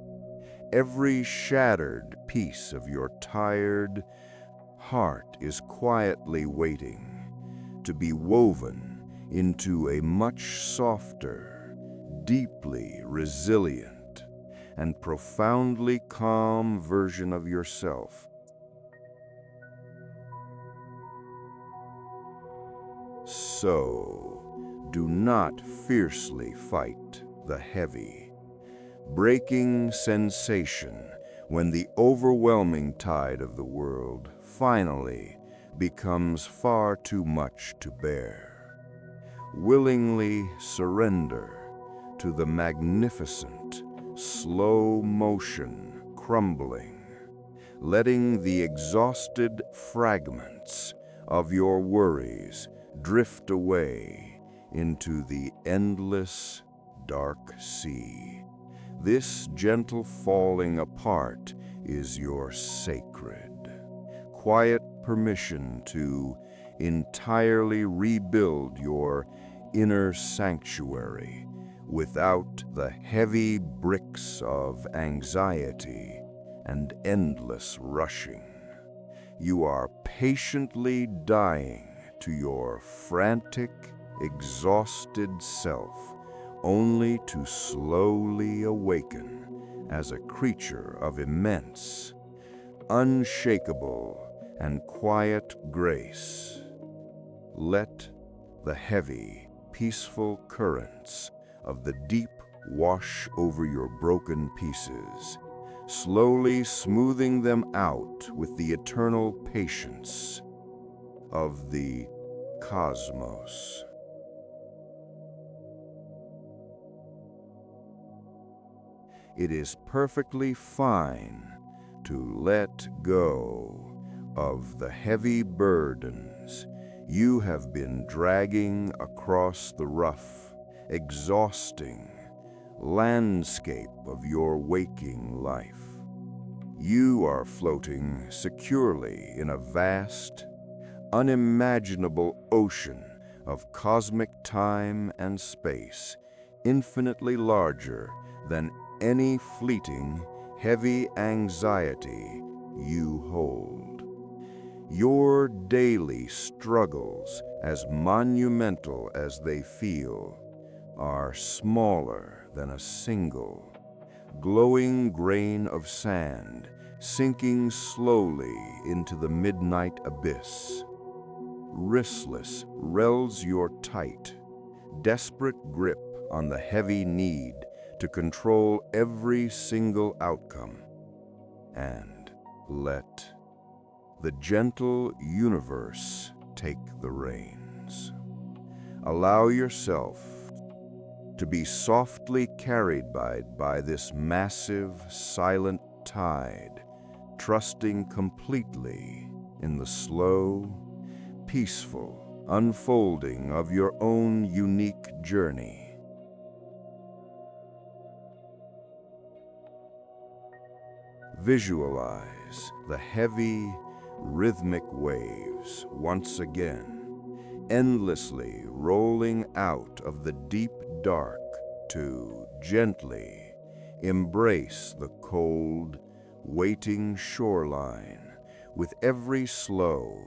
Every shattered piece of your tired heart is quietly waiting to be woven into a much softer, deeply resilient, and profoundly calm version of yourself. So, do not fiercely fight the heavy, breaking sensation when the overwhelming tide of the world finally becomes far too much to bear. Willingly surrender to the magnificent, slow motion crumbling, letting the exhausted fragments of your worries drift away into the endless, dark sea. This gentle falling apart is your sacred, quiet permission to entirely rebuild your inner sanctuary without the heavy bricks of anxiety and endless rushing. You are patiently dying to your frantic, exhausted self, only to slowly awaken as a creature of immense, unshakable, and quiet grace. Let the heavy, peaceful currents of the deep wash over your broken pieces, slowly smoothing them out with the eternal patience of the cosmos. It is perfectly fine to let go of the heavy burdens you have been dragging across the rough, exhausting landscape of your waking life. You are floating securely in a vast, unimaginable ocean of cosmic time and space, infinitely larger than any fleeting, heavy anxiety you hold. Your daily struggles, as monumental as they feel, are smaller than a single, glowing grain of sand sinking slowly into the midnight abyss. Restless rells your tight, desperate grip on the heavy need to control every single outcome, and let the gentle universe take the reins. Allow yourself to be softly carried by this massive, silent tide, trusting completely in the slow, peaceful unfolding of your own unique journey. Visualize the heavy, rhythmic waves once again, endlessly rolling out of the deep dark to gently embrace the cold, waiting shoreline with every slow,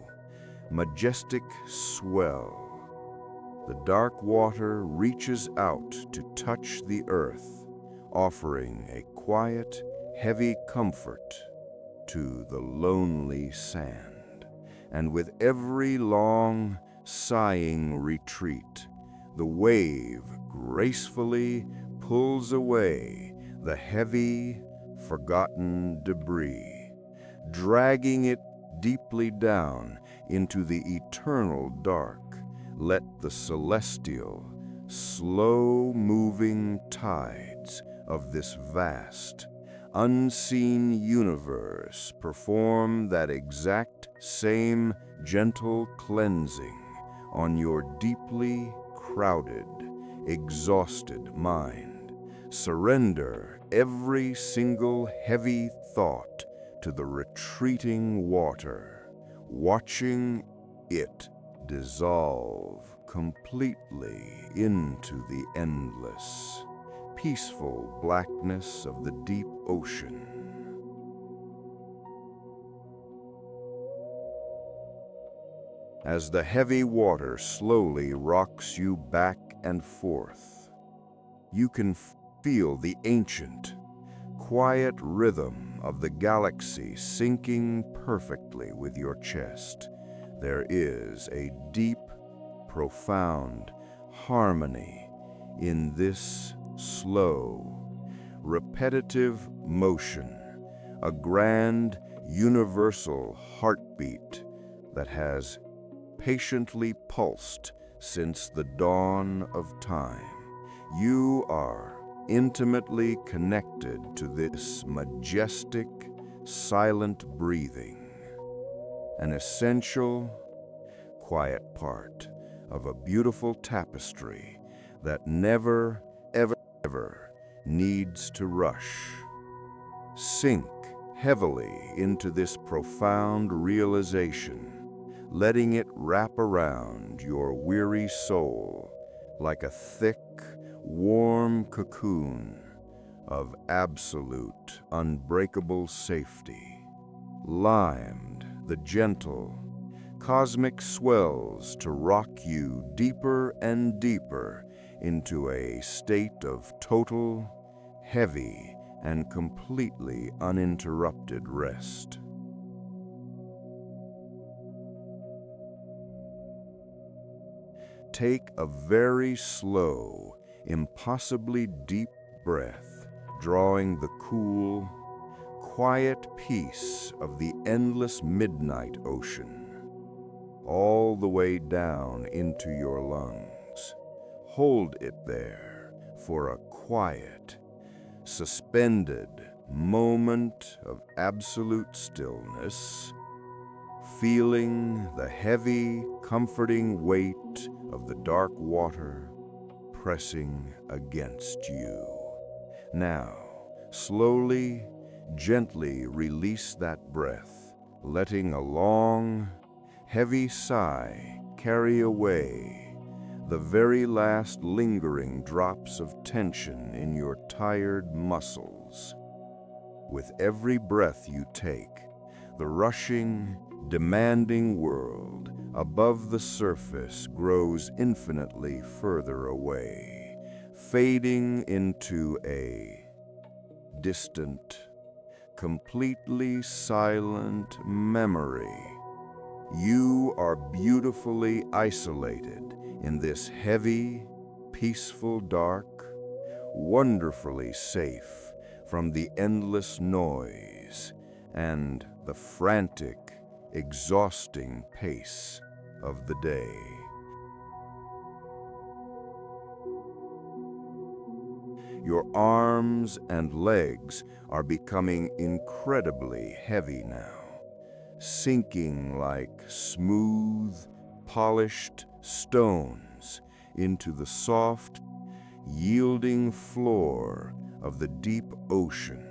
majestic swell. The dark water reaches out to touch the earth, offering a quiet, heavy comfort to the lonely sand. And with every long, sighing retreat, the wave gracefully pulls away the heavy, forgotten debris, dragging it deeply down into the eternal dark. Let the celestial, slow-moving tides of this vast, unseen universe perform that exact same gentle cleansing on your deeply crowded, exhausted mind. Surrender every single heavy thought to the retreating water, watching it dissolve completely into the endless, peaceful blackness of the deep ocean. As the heavy water slowly rocks you back and forth, you can feel the ancient, quiet rhythm of the galaxy sinking perfectly with your chest. There is a deep, profound harmony in this slow, repetitive motion, a grand, universal heartbeat that has patiently pulsed since the dawn of time. You are intimately connected to this majestic, silent breathing, an essential, quiet part of a beautiful tapestry that never, ever needs to rush. Sink heavily into this profound realization, letting it wrap around your weary soul like a thick, warm cocoon of absolute, unbreakable safety. Limed the gentle, cosmic swells to rock you deeper and deeper into a state of total, heavy, and completely uninterrupted rest. Take a very slow, impossibly deep breath, drawing the cool, quiet peace of the endless midnight ocean all the way down into your lungs. Hold it there for a quiet, suspended moment of absolute stillness, feeling the heavy, comforting weight of the dark water pressing against you. Now, slowly, gently release that breath, letting a long, heavy sigh carry away the very last lingering drops of tension in your tired muscles. With every breath you take, the rushing, demanding world above the surface grows infinitely further away, fading into a distant, completely silent memory. You are beautifully isolated in this heavy, peaceful dark, wonderfully safe from the endless noise and the frantic, exhausting pace of the day. Your arms and legs are becoming incredibly heavy now, sinking like smooth, polished stones into the soft, yielding floor of the deep ocean.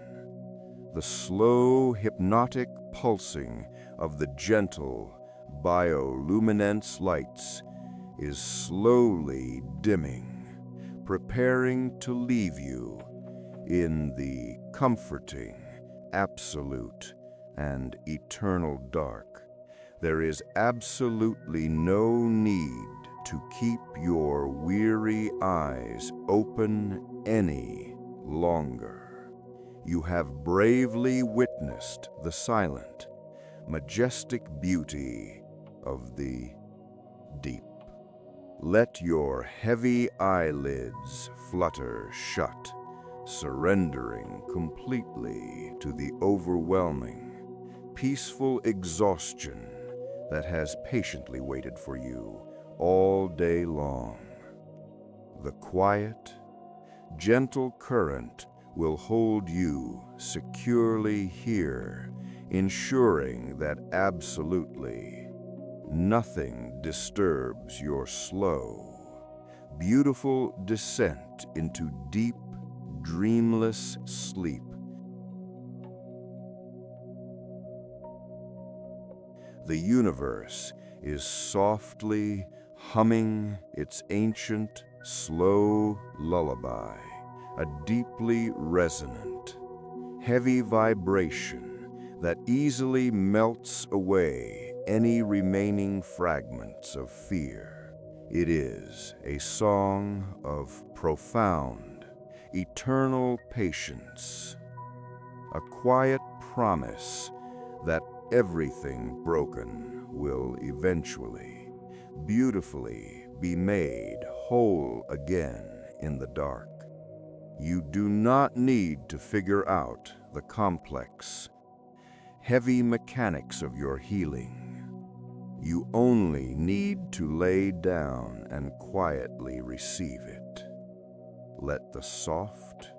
The slow, hypnotic pulsing of the gentle, bioluminescence lights is slowly dimming, preparing to leave you in the comforting, absolute, and eternal dark. There is absolutely no need to keep your weary eyes open any longer. You have bravely witnessed the silent, majestic beauty of the deep. Let your heavy eyelids flutter shut, surrendering completely to the overwhelming, peaceful exhaustion that has patiently waited for you all day long. The quiet, gentle current will hold you securely here, ensuring that absolutely nothing disturbs your slow, beautiful descent into deep, dreamless sleep. The universe is softly humming its ancient, slow lullaby, a deeply resonant, heavy vibration that easily melts away any remaining fragments of fear. It is a song of profound, eternal patience, a quiet promise that everything broken will eventually, beautifully be made whole again in the dark. You do not need to figure out the complex, heavy mechanics of your healing. You only need to lay down and quietly receive it. Let the soft,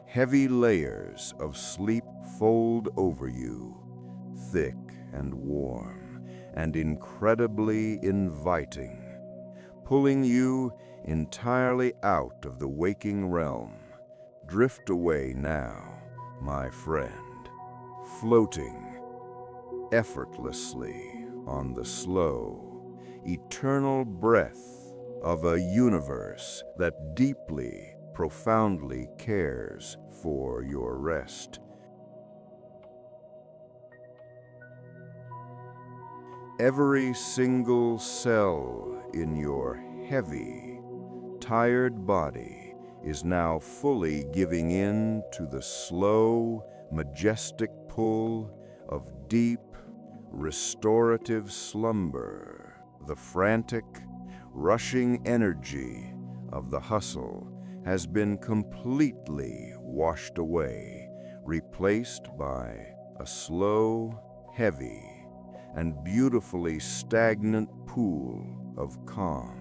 heavy layers of sleep fold over you, thick and warm and incredibly inviting, pulling you entirely out of the waking realm. Drift away now, my friend, floating effortlessly on the slow, eternal breath of a universe that deeply, profoundly cares for your rest. Every single cell in your heavy, tired body is now fully giving in to the slow, majestic pull of deep, restorative slumber. The frantic, rushing energy of the hustle has been completely washed away, replaced by a slow, heavy, and beautifully stagnant pool of calm.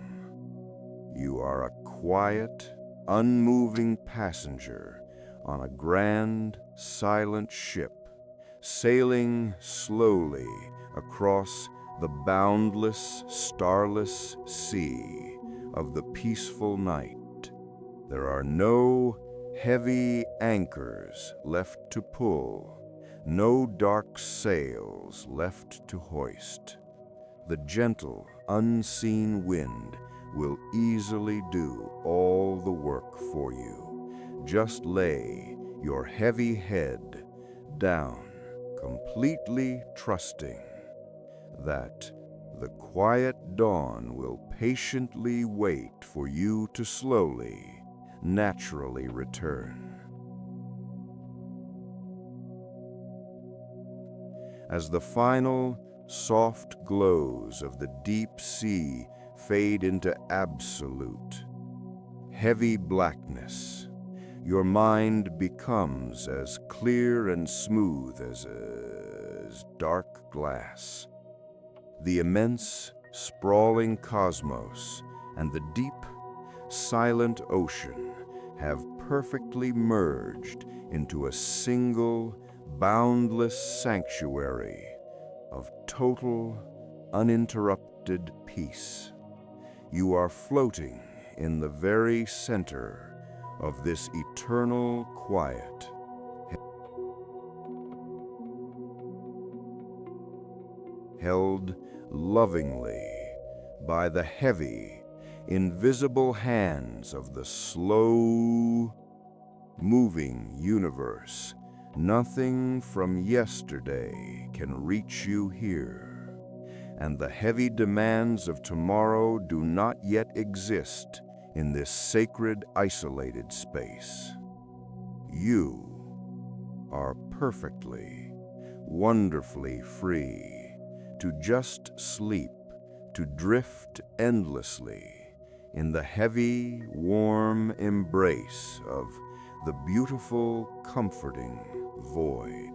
You are a quiet, unmoving passenger on a grand, silent ship, sailing slowly across the boundless, starless sea of the peaceful night. There are no heavy anchors left to pull, no dark sails left to hoist. The gentle, unseen wind will easily do all the work for you. Just lay your heavy head down, completely trusting that the quiet dawn will patiently wait for you to slowly, naturally return. As the final, soft glows of the deep sea fade into absolute, heavy blackness, your mind becomes as clear and smooth as dark glass. The immense, sprawling cosmos and the deep, silent ocean have perfectly merged into a single, boundless sanctuary of total, uninterrupted uninterrupted peace. You are floating in the very center of this eternal quiet, held lovingly by the heavy, invisible hands of the slow-moving universe. Nothing from yesterday can reach you here, and the heavy demands of tomorrow do not yet exist in this sacred, isolated space. You are perfectly, wonderfully free to just sleep, to drift endlessly in the heavy, warm embrace of the beautiful, comforting void.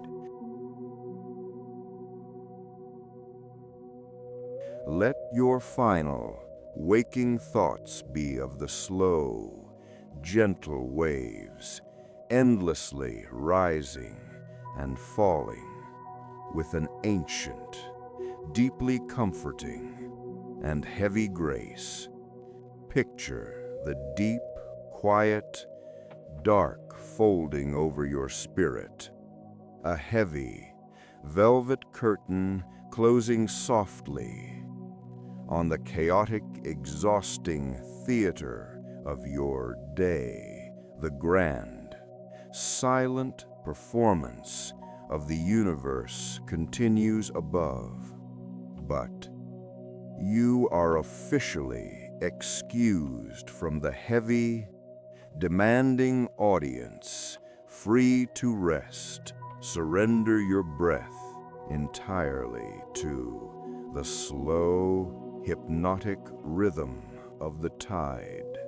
Let your final, waking thoughts be of the slow, gentle waves, endlessly rising and falling with an ancient, deeply comforting and heavy grace. Picture the deep, quiet, dark folding over your spirit, a heavy, velvet curtain closing softly on the chaotic, exhausting theater of your day, the grand, silent performance of the universe continues above. But you are officially excused from the heavy, demanding audience, free to rest. Surrender your breath entirely to the slow, hypnotic rhythm of the tide,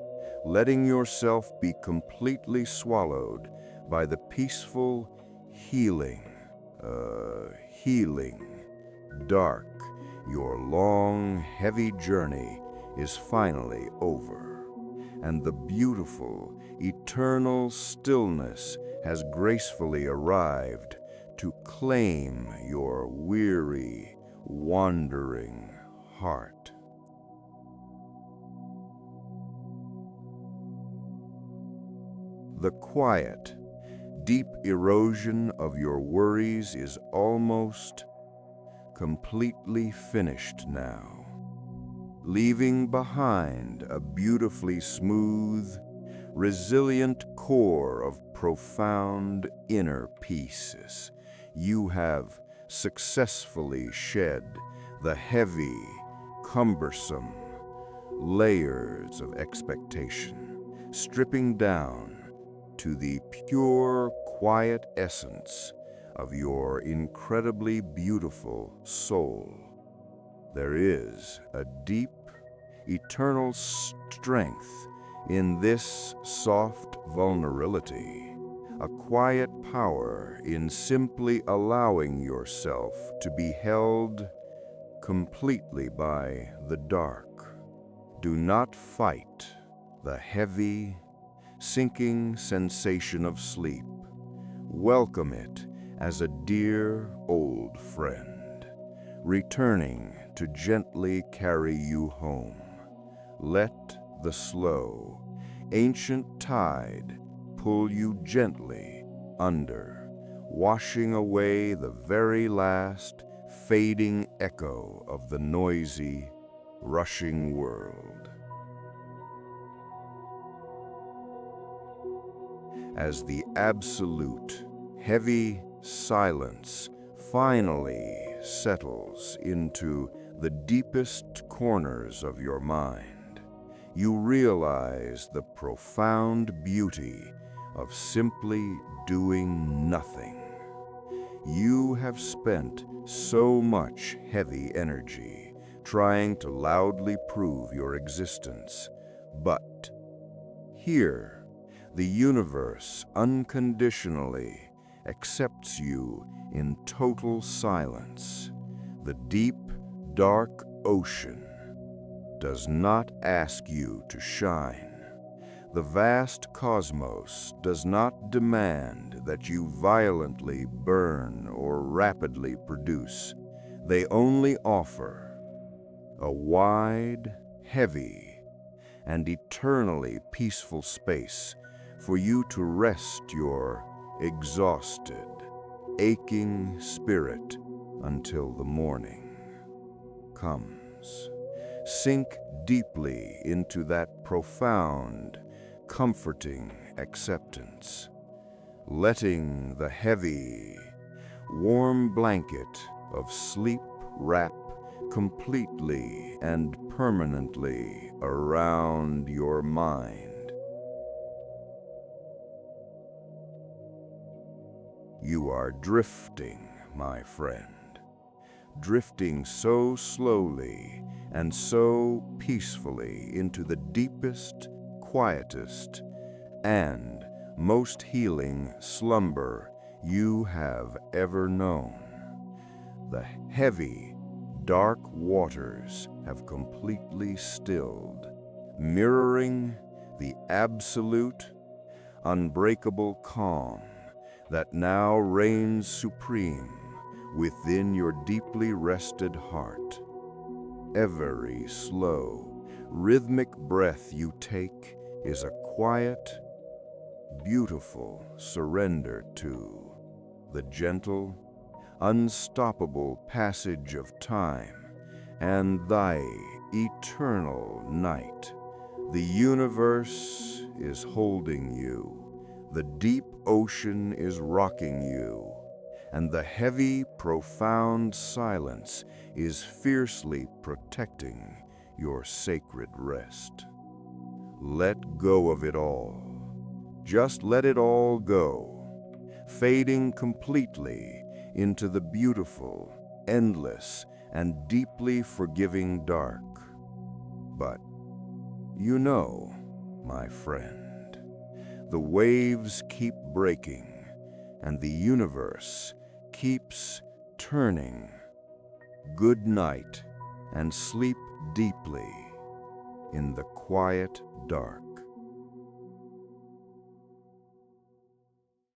letting yourself be completely swallowed by the peaceful, healing, dark. Your long, heavy journey is finally over, and the beautiful, eternal stillness has gracefully arrived to claim your weary, wandering heart. The quiet, deep erosion of your worries is almost completely finished now, leaving behind a beautifully smooth, resilient core of profound inner peace. You have successfully shed the heavy, cumbersome layers of expectation, stripping down to the pure, quiet essence of your incredibly beautiful soul. There is a deep, eternal strength in this soft vulnerability, a quiet power in simply allowing yourself to be held completely by the dark. Do not fight the heavy, sinking sensation of sleep. Welcome it as a dear old friend, returning to gently carry you home. Let the slow, ancient tide pull you gently under, washing away the very last fading echo of the noisy, rushing world. As the absolute, heavy silence finally settles into the deepest corners of your mind, you realize the profound beauty of simply doing nothing. You have spent so much heavy energy trying to loudly prove your existence, but here, the universe unconditionally accepts you in total silence. The deep, dark ocean does not ask you to shine. The vast cosmos does not demand that you violently burn or rapidly produce. They only offer A wide, heavy, and eternally peaceful space for you to rest your exhausted, aching spirit until the morning comes. Sink deeply into that profound, comforting acceptance, letting the heavy, warm blanket of sleep wrap completely and permanently around your mind. You are drifting, my friend, drifting so slowly and so peacefully into the deepest, quietest, and most healing slumber you have ever known. The heavy, dark waters have completely stilled, mirroring the absolute, unbreakable calm that now reigns supreme within your deeply rested heart. Every slow, rhythmic breath you take is a quiet, beautiful surrender to the gentle, unstoppable passage of time and thy eternal night. The universe is holding you, the deep ocean is rocking you, and the heavy, profound silence is fiercely protecting your sacred rest. Let go of it all. Just let it all go, fading completely into the beautiful, endless, and deeply forgiving dark. But you know, my friend, the waves keep breaking, and the universe keeps turning. Good night, and sleep deeply in the quiet dark.